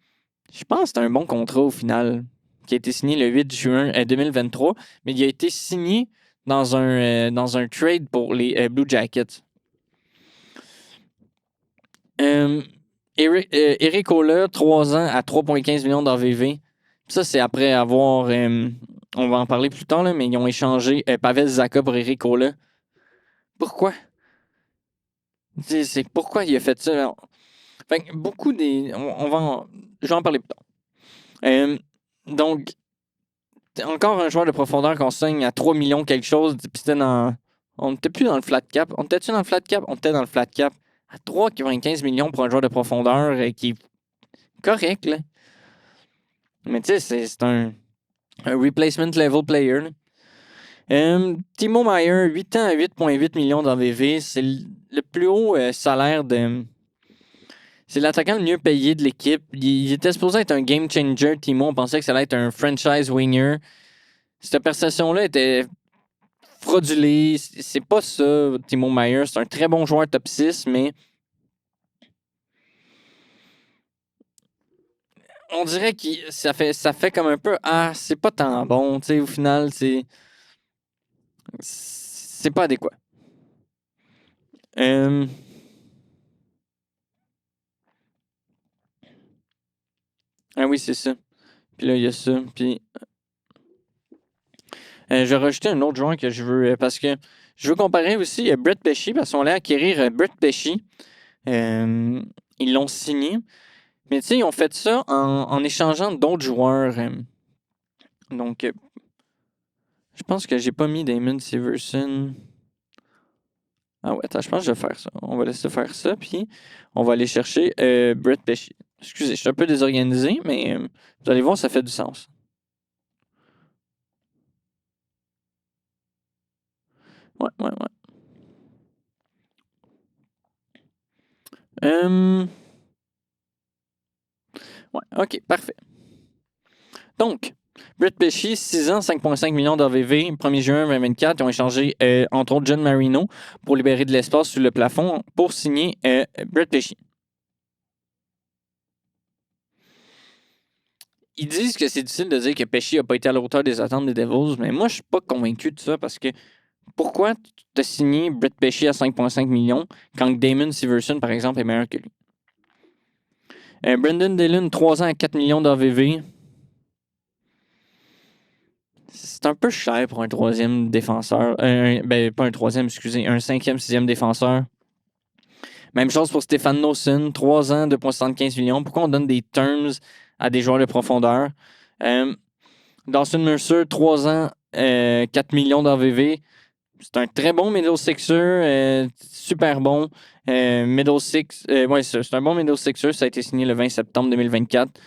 Je pense que c'est un bon contrat au final, qui a été signé le 8 juin 2023, mais il a été signé dans un trade pour les Blue Jackets. Eric Ola, 3 ans à 3,15 millions d'AVV. Ça, c'est après avoir... on va en parler plus tard, là, mais ils ont échangé Pavel Zacha pour Eric Ola. Pourquoi? C'est pourquoi il a fait ça. Fait que beaucoup des... je vais en parler plus tard. Donc, encore un joueur de profondeur qu'on signe à 3 millions quelque chose, puis c'était dans... On n'était plus dans le flat cap. On était-tu dans le flat cap? On était dans le flat cap. À 3,15 millions pour un joueur de profondeur qui est correct, là. Mais tu sais, c'est un replacement level player. Timo Meier, 8 ans à 8,8 millions d'AVV. C'est le plus haut salaire de... C'est l'attaquant le mieux payé de l'équipe. Il était supposé être un game changer, Timo. On pensait que ça allait être un franchise winger. Cette prestation-là était fraudulée. C'est pas ça, Timo Meier. C'est un très bon joueur top 6, mais... On dirait que ça fait comme un peu... Ah, c'est pas tant bon. Tu sais, au final, c'est pas adéquat. Ah oui, c'est ça. Puis là, il y a ça. Puis je vais rajouter un autre joueur que je veux... parce que je veux comparer aussi Brett Pesci, parce qu'on allait acquérir Brett Pesci. Ils l'ont signé. Mais tu sais, ils ont fait ça en échangeant d'autres joueurs. Donc, je pense que j'ai pas mis Damon Severson. Ah ouais, attends, je pense que je vais faire ça. On va laisser faire ça, puis on va aller chercher Brett Pesci. Excusez, je suis un peu désorganisé, mais vous allez voir, ça fait du sens. Ouais. Ouais, ok, parfait. Donc, Brett Pesci, 6 ans, 5,5 millions d'AVV, 1er juin 2024, ils ont échangé, entre autres, John Marino pour libérer de l'espace sur le plafond pour signer Brett Pesci. Ils disent que c'est difficile de dire que Pesci n'a pas été à la hauteur des attentes des Devils, mais moi, je suis pas convaincu de ça parce que pourquoi tu as signé Brett Pesci à 5,5 millions quand Damon Severson, par exemple, est meilleur que lui? Brendan Dillon, 3 ans à 4 millions d'AVV. C'est un peu cher pour un troisième défenseur. Pas un troisième, excusez, un cinquième, sixième défenseur. Même chose pour Stéphane Nosen, 3 ans, 2,75 millions. Pourquoi on donne des terms à des joueurs de profondeur? Dawson Mercer, 3 ans, 4 millions d'AVV. C'est un très bon middle sixer, super bon. Middle six, c'est un bon middle sixer. Ça a été signé le 20 septembre 2024.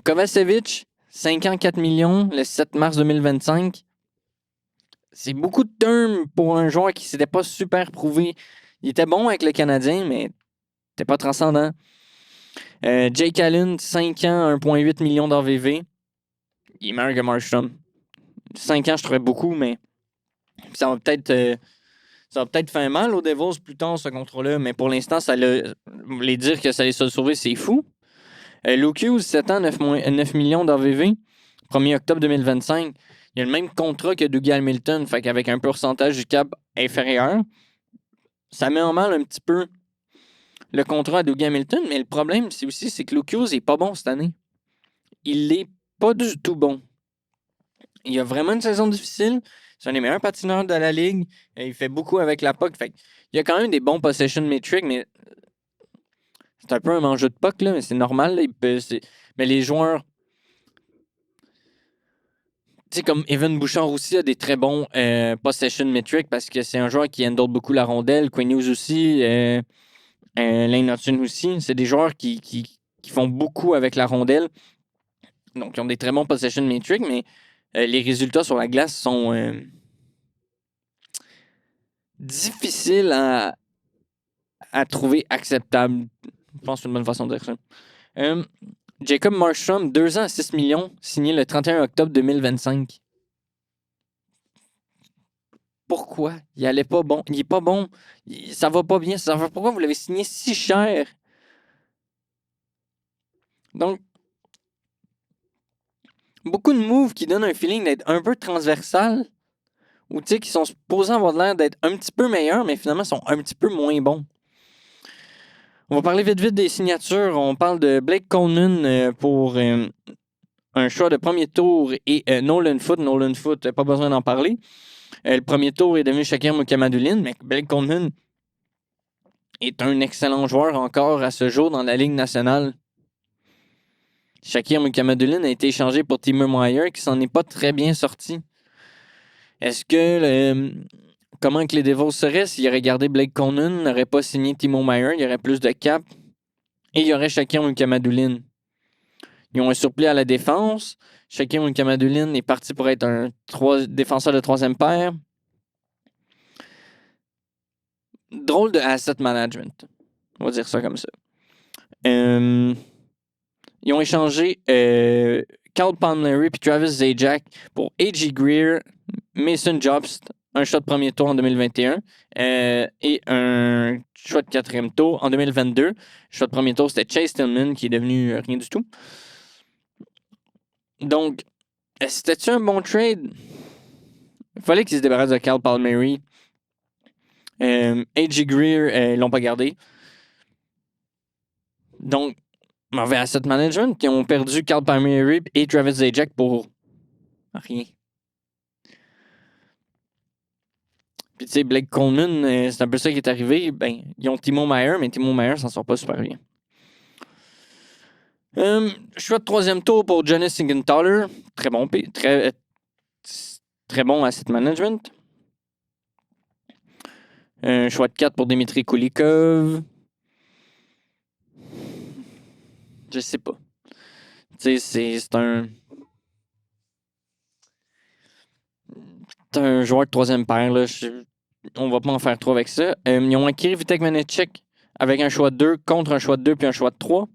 Kovacevic, 5 ans, 4 millions, le 7 mars 2025. C'est beaucoup de termes pour un joueur qui ne s'était pas super prouvé. Il était bon avec le Canadien, mais n'était pas transcendant. Jake Allen, 5 ans, 1,8 millions d'AVV. Il est meilleur que Markstrom. 5 ans, je trouvais beaucoup, mais ça va peut-être faire mal aux Devils plus tard, ce contrat-là. Mais pour l'instant, les dire que ça les a sauvés, c'est fou. Luke Hughes, 7 ans, 9 millions d'AVV. 1er octobre 2025. Il a le même contrat que Dougie Hamilton, fait qu'avec un pourcentage du cap inférieur. Ça met en mal un petit peu le contrat à Dougie Hamilton, mais le problème, c'est que Luke Hughes n'est pas bon cette année. Il n'est pas du tout bon. Il a vraiment une saison difficile. C'est un des meilleurs patineurs de la ligue. Il fait beaucoup avec la puck. Fait il y a quand même des bons possession metrics, mais c'est un peu un enjeu de puck, là, mais c'est normal. Mais les joueurs, tu sais, comme Evan Bouchard aussi a des très bons possession metrics parce que c'est un joueur qui handle beaucoup la rondelle. Quinn Hughes aussi. Lane Hutson aussi. C'est des joueurs qui font beaucoup avec la rondelle. Donc, ils ont des très bons possession metrics, mais les résultats sur la glace sont difficiles à trouver acceptables. Je pense que c'est une bonne façon de dire ça. Jacob Markstrom, 2 ans à 6 millions, signé le 31 octobre 2025. Pourquoi? Il allait pas bon. Il est pas bon. Ça va pas bien. Pourquoi vous l'avez signé si cher? Donc, beaucoup de moves qui donnent un feeling d'être un peu transversal ou tu sais, qui sont supposés avoir l'air d'être un petit peu meilleurs, mais finalement sont un petit peu moins bons. On va parler vite des signatures. On parle de Blake Coleman pour un choix de premier tour et Nolan Foote. Nolan Foote, pas besoin d'en parler. Le premier tour est devenu Shakir Mukhamadullin, mais Blake Coleman est un excellent joueur encore à ce jour dans la Ligue nationale. Shakir Mukhamadullin a été échangé pour Timo Meier, qui s'en est pas très bien sorti. Est-ce que comment que les Devils seraient s'ils auraient gardé Blake Coleman, n'auraient pas signé Timo Meier, il y aurait plus de cap et il y aurait Shakir Mukhamadullin. Ils ont un surplus à la défense. Shakir Mukhamadullin est parti pour être un défenseur de troisième paire. Drôle de asset management. On va dire ça comme ça. Ils ont échangé Cal Palmieri et Travis Zajac pour A.J. Greer, Mason Jobst, un choix de premier tour en 2021 et un choix de quatrième tour en 2022. Le choix de premier tour, c'était Chase Tillman qui est devenu rien du tout. Donc, c'était-tu un bon trade? Il fallait qu'ils se débarrassent de Cal Palmieri. A.J. Greer, ils l'ont pas gardé. Donc, mauvais asset management. Ils ont perdu Cal Palmieri et Travis Zajac pour rien. Puis tu sais, Blake Coleman, c'est un peu ça qui est arrivé. Ben, ils ont Timo Meier, mais Timo Meier s'en sort pas super bien. Choix de troisième tour pour Jonas Siegenthaler. Très bon, très bon asset management. Choix de 4 pour Dimitri Kulikov. Je sais pas. Tu sais, c'est un. C'est un joueur de troisième paire, là. On va pas en faire trop avec ça. Ils ont acquis Vitek Vanecek avec un choix de 2 contre un choix de 2 puis un choix de 3.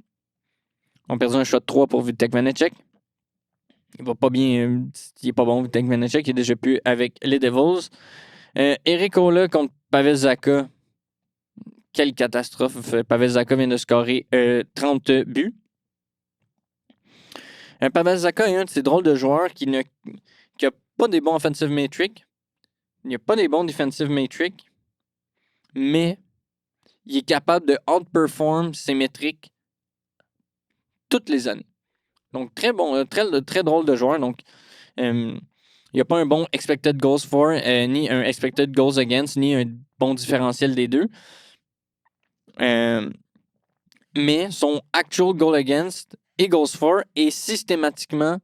On a perdu un choix de 3 pour Vitek Vanecek. Il va pas bien. Il est pas bon, Vitek Vanecek. Il est déjà plus avec les Devils. Eric Ola contre Pavel Zacha. Quelle catastrophe. Pavel Zacha vient de scorer 30 buts. Pavel Zacha est un de ces drôles de joueurs qui n'a pas des bons offensive metrics. Il n'y a pas des bons defensive metrics. Mais il est capable de outperform ses métriques toutes les années. Donc, très bon, très drôle de joueur. Donc, il n'y a pas un bon expected goals for, ni un expected goals against, ni un bon différentiel des deux. Mais son actual goal against et goals for est systématiquement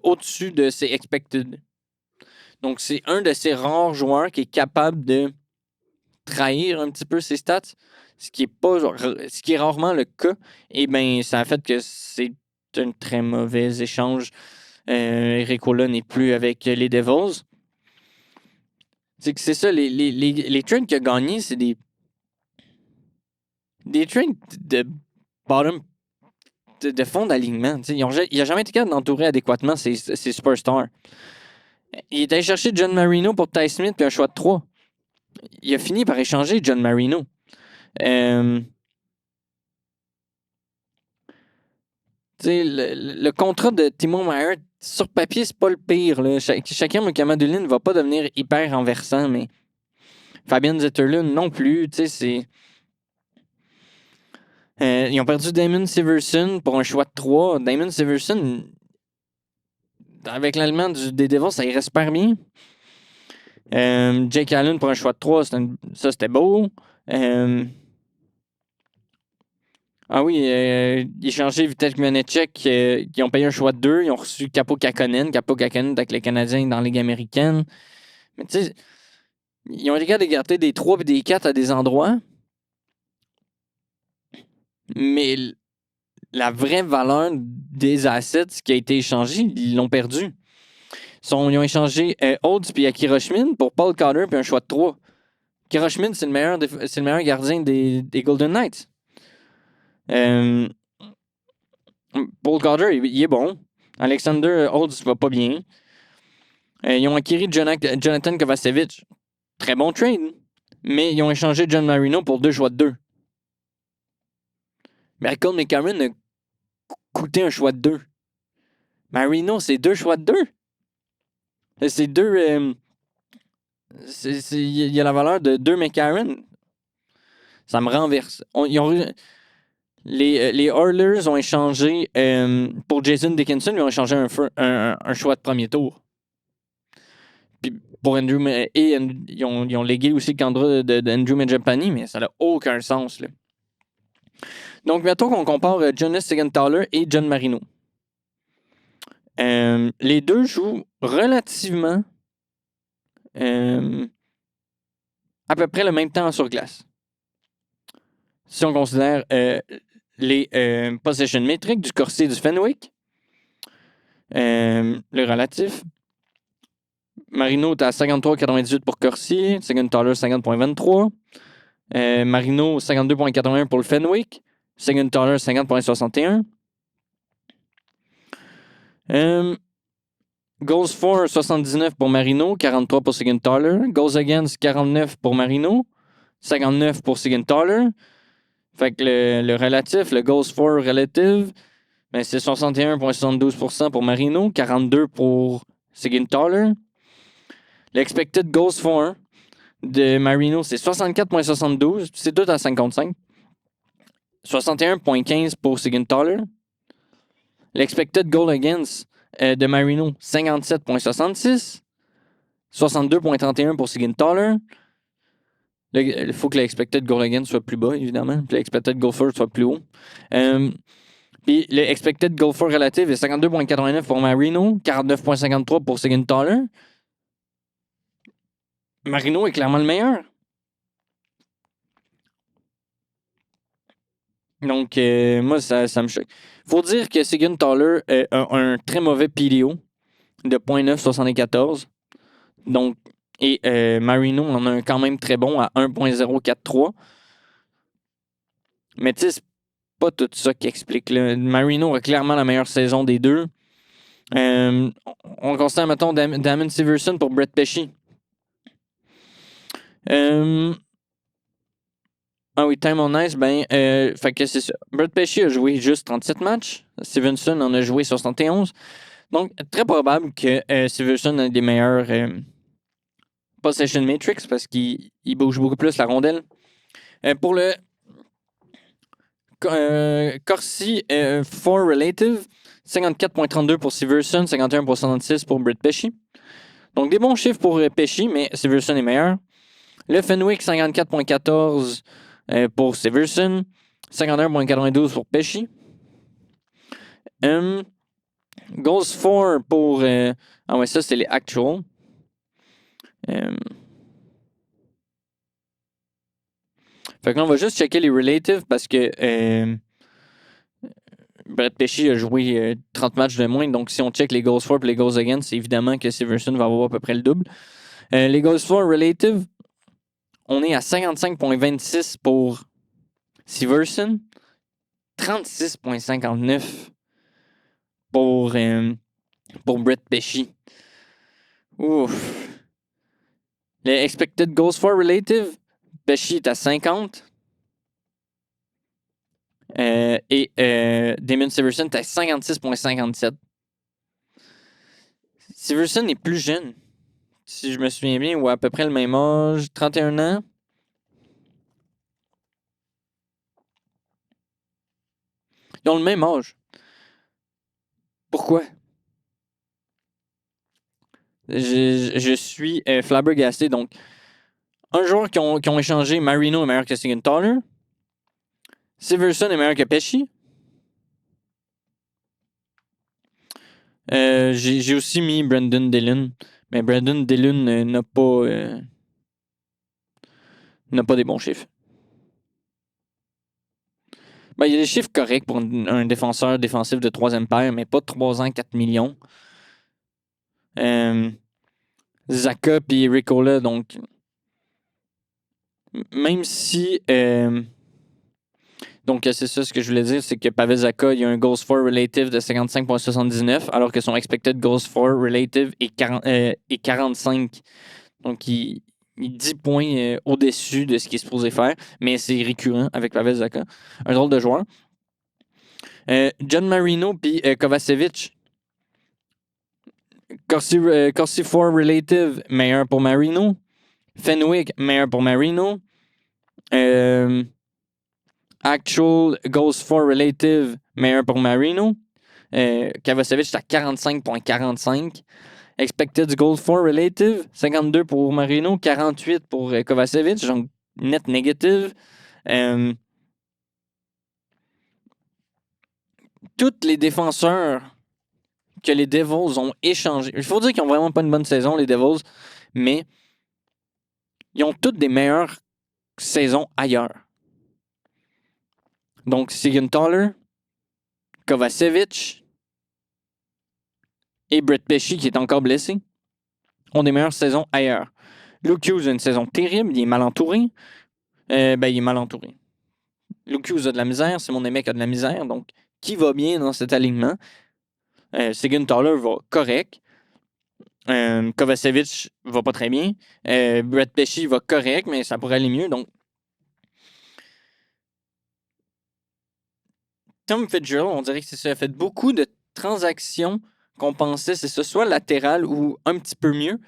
au-dessus de ses expected. Donc, c'est un de ces rares joueurs qui est capable de trahir un petit peu ses stats, ce qui est rarement le cas. Et bien, ça a fait que c'est un très mauvais échange. Eric Ola n'est plus avec les Devils. C'est ça, les trades qu'il a gagnés, c'est des trades de bottom, de fond d'alignement. Il n'a jamais été capable d'entourer adéquatement ses superstars. Il est allé chercher John Marino pour Ty Smith puis un choix de 3. Il a fini par échanger John Marino. Le contrat de Timo Meier, sur papier, c'est pas le pire. Là. Chacun Mukamadulin ne va pas devenir hyper renversant, mais Fabian Zetterlund non plus. Ils ont perdu Damon Severson pour un choix de 3. Damon Severson, avec l'allemand des Devils, ça irait super bien. Jake Allen pour un choix de 3, ça c'était beau. Ah oui, ils ont changé Vitek Vanecek. Ils ont payé un choix de 2. Ils ont reçu Capo Kakkonen. Capo Kakkonen avec les Canadiens dans la Ligue américaine. Mais tu sais, ils ont été capables de garder des 3 et des 4 à des endroits. Mais la vraie valeur des assets qui a été échangé, ils l'ont perdu. Ils ont échangé Olds puis Akira Schmid pour Paul Cotter puis un choix de 3. Akira Schmid, c'est le meilleur gardien des Golden Knights. Paul Cotter, il est bon. Alexander Olds va pas bien. Ils ont acquis Jonathan Kovacevic. Très bon trade. Mais ils ont échangé John Marino pour 2 choix de 2. Malcolm McCarron a coûté un choix de 2. Marino, c'est 2 choix de 2. C'est 2. Il y a la valeur de 2 McCarron. Ça me renverse. Les Oilers ont échangé pour Jason Dickinson, ils ont échangé un choix de premier tour. Puis pour Andrew, ils ont légué aussi le contrat d'Andrew Mangiapane, mais ça n'a aucun sens. Là. Donc, mettons qu'on compare Jonas Siegenthaler et John Marino. Les deux jouent relativement à peu près le même temps sur glace. Si on considère les possession metrics du Corsi et du Fenwick, le relatif, Marino est à 53,98 pour Corsi, Siegenthaler 50,23. Marino 52,81 pour le Fenwick, Siegenthaler 50,61. Goals for 79 pour Marino, 43 pour Siegenthaler. Goals against 49 pour Marino, 59 pour Siegenthaler. Fait que le relatif, le goals for relative, ben c'est 61,72% pour Marino, 42 pour Siegenthaler. L'expected goals for de Marino, c'est 64,72. C'est tout à 55. 61,15 pour Siegenthaler. L'expected goal against de Marino, 57,66. 62,31 pour Siegenthaler. Il faut que l'expected goal against soit plus bas, évidemment. Puis l'expected goal for soit plus haut. Puis le expected goal for relative est 52,89 pour Marino, 49,53 pour Siegenthaler. Marino est clairement le meilleur. Donc, moi, ça me choque. Faut dire que Siegenthaler a un très mauvais PDO de 0.974. Donc, et Marino en a un quand même très bon à 1.043. Mais tu sais, c'est pas tout ça qui explique. Là. Marino a clairement la meilleure saison des deux. On considère, mettons, Damon Severson pour Brett Pesci. Ah oui, Time on Ice, fait que c'est ça. Brett Pesci a joué juste 37 matchs. Stevenson en a joué 71. Donc, très probable que Stevenson ait des meilleurs possession metrics parce qu'il bouge beaucoup plus la rondelle. Pour le Corsi 4 Relative, 54.32 pour Severson, 51.66 pour Brett Pesci. Donc, des bons chiffres pour Pesci, mais Severson est meilleur. Le Fenwick, 54.14 pour Severson, 51.92 pour Pesci. Goals for pour... ah ouais, ça, c'est les actual. Fait que là, on va juste checker les relatives parce que Brett Pesci a joué 30 matchs de moins. Donc, si on check les goals for et les goals against, c'est évidemment que Severson va avoir à peu près le double. Les goals for relative, on est à 55.26 pour Severson, 36.59 pour Brett Pesci. Ouf. Les expected goals for relative, Pesci est à 50. Et Damon Severson est à 56.57. Severson est plus jeune, si je me souviens bien, ou à peu près le même âge, 31 ans. Ils ont le même âge. Pourquoi? Je suis flabbergasté. Donc, un joueur qui ont échangé, Marino est meilleur que Siegenthaler. Severson est meilleur que Pesci. J'ai aussi mis Brandon Dillon. Mais Brandon Dillon n'a pas des bons chiffres. Ben, il y a des chiffres corrects pour un défenseur défensif de 3e paire, mais pas 3 ans, 4 millions. Zaka puis Ricola, donc même si donc c'est ça ce que je voulais dire, c'est que Pavel Zaka, il y a un goals for relative de 55.79 alors que son expected goals for relative est 45. Donc il 10 points au-dessus de ce qu'il est supposé faire, mais c'est récurrent avec Pavel Zaka, un drôle de joueur. John Marino puis Kovacevic, Corsi 4 relative meilleur pour Marino. Fenwick, meilleur pour Marino. Actual goals for relative, meilleur pour Marino. Kovacevic est à 45.45. Expected goals for relative, 52 pour Marino, 48 pour Kovacevic, donc net négative. Tous les défenseurs que les Devils ont échangés, il faut dire qu'ils n'ont vraiment pas une bonne saison, les Devils, mais ils ont toutes des meilleures saisons ailleurs. Donc, Siegenthaler, Kovacevic et Brett Pesci, qui est encore blessé, ont des meilleures saisons ailleurs. Luke Hughes a une saison terrible, il est mal entouré. Il est mal entouré. Luke Hughes a de la misère, Simon Nemec a de la misère, donc qui va bien dans cet alignement? Siegenthaler va correct. Kovacevic va pas très bien. Brett Pesci va correct, mais ça pourrait aller mieux. Donc, Tom Fitzgerald, on dirait que c'est ça. Il a fait beaucoup de transactions qu'on pensait, c'est ça, soit latéral ou un petit peu mieux.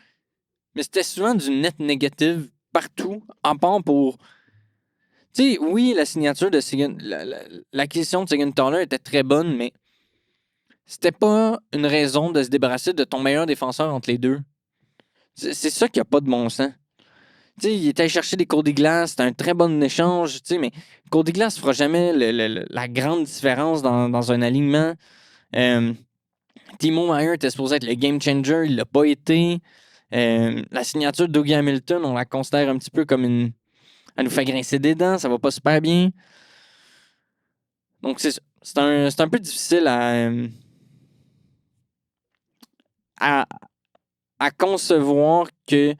Mais c'était souvent du net négatif partout, en part pour. Tu sais, oui, la signature de l'acquisition de Siegenthaler était très bonne, mais c'était pas une raison de se débarrasser de ton meilleur défenseur entre les deux. C'est ça qui a pas de bon sens. Tu sais, il était allé chercher des Cody Glass, c'était un très bon échange, tu sais, mais Cody Glass fera jamais la grande différence dans un alignement. Timo Meier était supposé être le game changer, il l'a pas été. La signature de Dougie Hamilton, on la considère un petit peu comme une. Elle nous fait grincer des dents, ça va pas super bien. Donc, c'est un peu difficile à concevoir que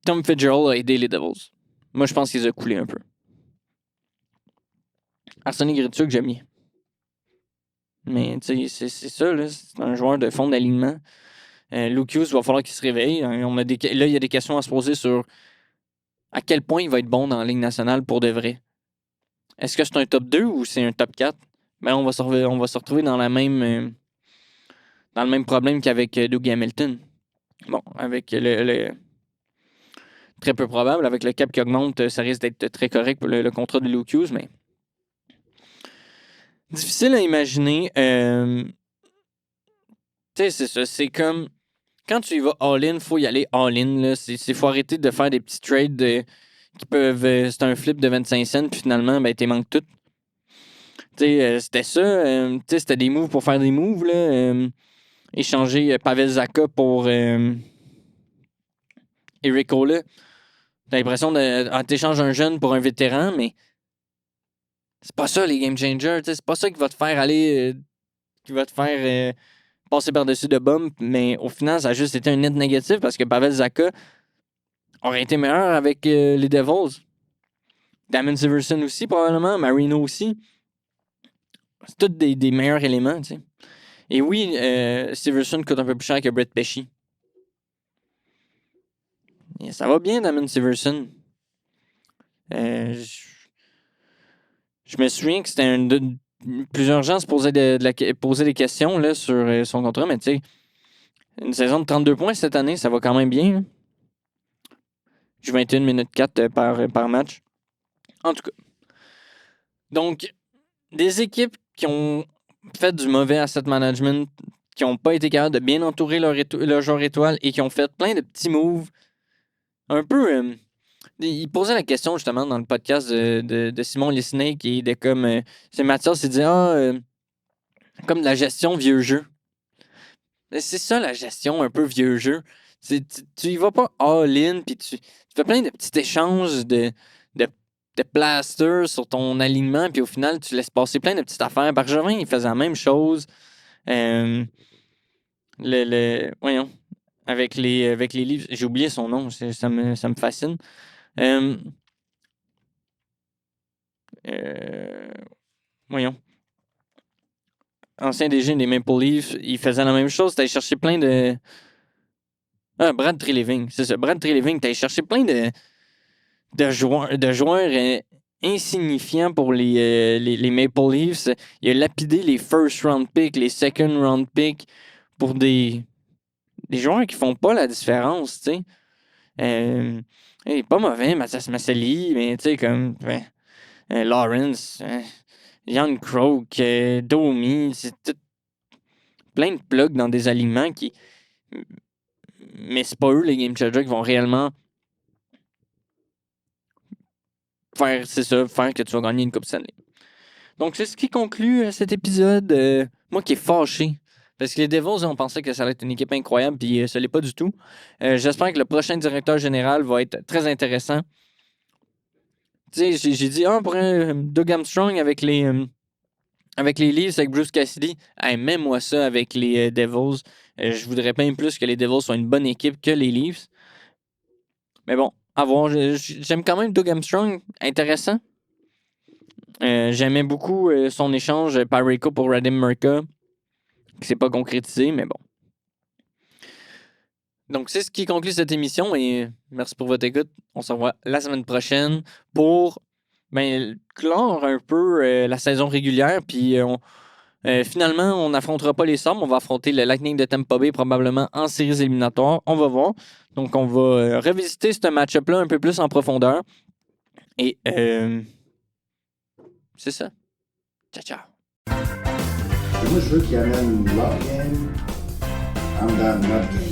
Tom Fitzgerald a aidé les Devils. Moi, je pense qu'ils ont coulé un peu. Arsenic Gritsuk, j'aime bien. Mais, tu sais, c'est ça, là. C'est un joueur de fond d'alignement. Luke Hughes, il va falloir qu'il se réveille. Là, il y a des questions à se poser sur à quel point il va être bon dans la Ligue nationale pour de vrai. Est-ce que c'est un top 2 ou c'est un top 4? Ben, on va se retrouver dans le même problème qu'avec Doug Hamilton. Bon, avec le très peu probable, avec le cap qui augmente, ça risque d'être très correct pour le contrat de Luke Hughes, mais difficile à imaginer. Tu sais, c'est ça. C'est comme quand tu y vas all-in, faut y aller all-in. Faut arrêter de faire des petits trades qui peuvent. C'est un flip de 25 cents, puis finalement, ben, t'es manques tout. Tu sais, c'était ça. Tu sais, c'était des moves pour faire des moves, là. Échanger Pavel Zacha pour Eric Cole. T'as l'impression t'échanges un jeune pour un vétéran, mais c'est pas ça les game changers. C'est pas ça qui va te faire aller. Qui va te faire passer par-dessus de bump, mais au final, ça a juste été un net négatif parce que Pavel Zacha aurait été meilleur avec les Devils. Damon Severson aussi, probablement. Marino aussi. C'est tous des meilleurs éléments, tu sais. Et oui, Severson coûte un peu plus cher que Brett Pesci. Et ça va bien, Damon Severson. Je me souviens que c'était plusieurs gens se posaient poser des questions là, sur son contrat, mais tu sais, une saison de 32 points cette année, ça va quand même bien. Hein. J'ai 21 minutes 4 par match. En tout cas. Donc, des équipes qui ont fait du mauvais asset management, qui n'ont pas été capables de bien entourer leur joueur étoile et qui ont fait plein de petits moves. Un peu. Il posait la question justement dans le podcast de Simon Lisney qui est de comme. C'est Mathias, il dit comme de la gestion vieux jeu. C'est ça la gestion un peu vieux jeu. Tu y vas pas all-in, puis tu fais plein de petits échanges de plasters sur ton alignement, puis au final, tu laisses passer plein de petites affaires. Bergevin, il faisait la même chose. Voyons. Avec les livres. J'ai oublié son nom, ça me fascine. Voyons. Ancien DG des Maple Leafs, il faisait la même chose. T'allais chercher plein de. Brad Treliving, c'est ça. Brad Treliving, t'allais chercher plein de joueurs insignifiants pour les Maple Leafs. Il a lapidé les first round picks, les second round picks pour des joueurs qui font pas la différence, tu sais. Il est pas mauvais, Mathias Masseli, mais tu sais, comme Lawrence, Jan Krook, Domi, c'est tout plein de plugs dans des alignements qui. Mais c'est pas eux, les game changers, qui vont réellement faire que tu vas gagner une Coupe Stanley. Donc, c'est ce qui conclut cet épisode. Moi qui est fâché. Parce que les Devils, on pensait que ça allait être une équipe incroyable, puis ça l'est pas du tout. J'espère que le prochain directeur général va être très intéressant. Tu sais, j'ai dit, pour un Doug Armstrong avec les Leafs, avec Bruce Cassidy, mets-moi ça avec les Devils. Je voudrais bien plus que les Devils soient une bonne équipe que les Leafs. Mais bon, à voir. J'aime quand même Doug Armstrong. Intéressant. J'aimais beaucoup son échange par Rico pour Radim Murka, qui s'est pas concrétisé, mais bon. Donc, c'est ce qui conclut cette émission et merci pour votre écoute. On se revoit la semaine prochaine pour clore un peu la saison régulière. Puis, finalement, on n'affrontera pas les Sabres. On va affronter le Lightning de Tampa Bay probablement en séries éliminatoires. On va voir. Donc, on va revisiter ce match-up-là un peu plus en profondeur. Et c'est ça. Ciao, ciao. Et moi, je veux qu'il amène leur game. I'm done, not game.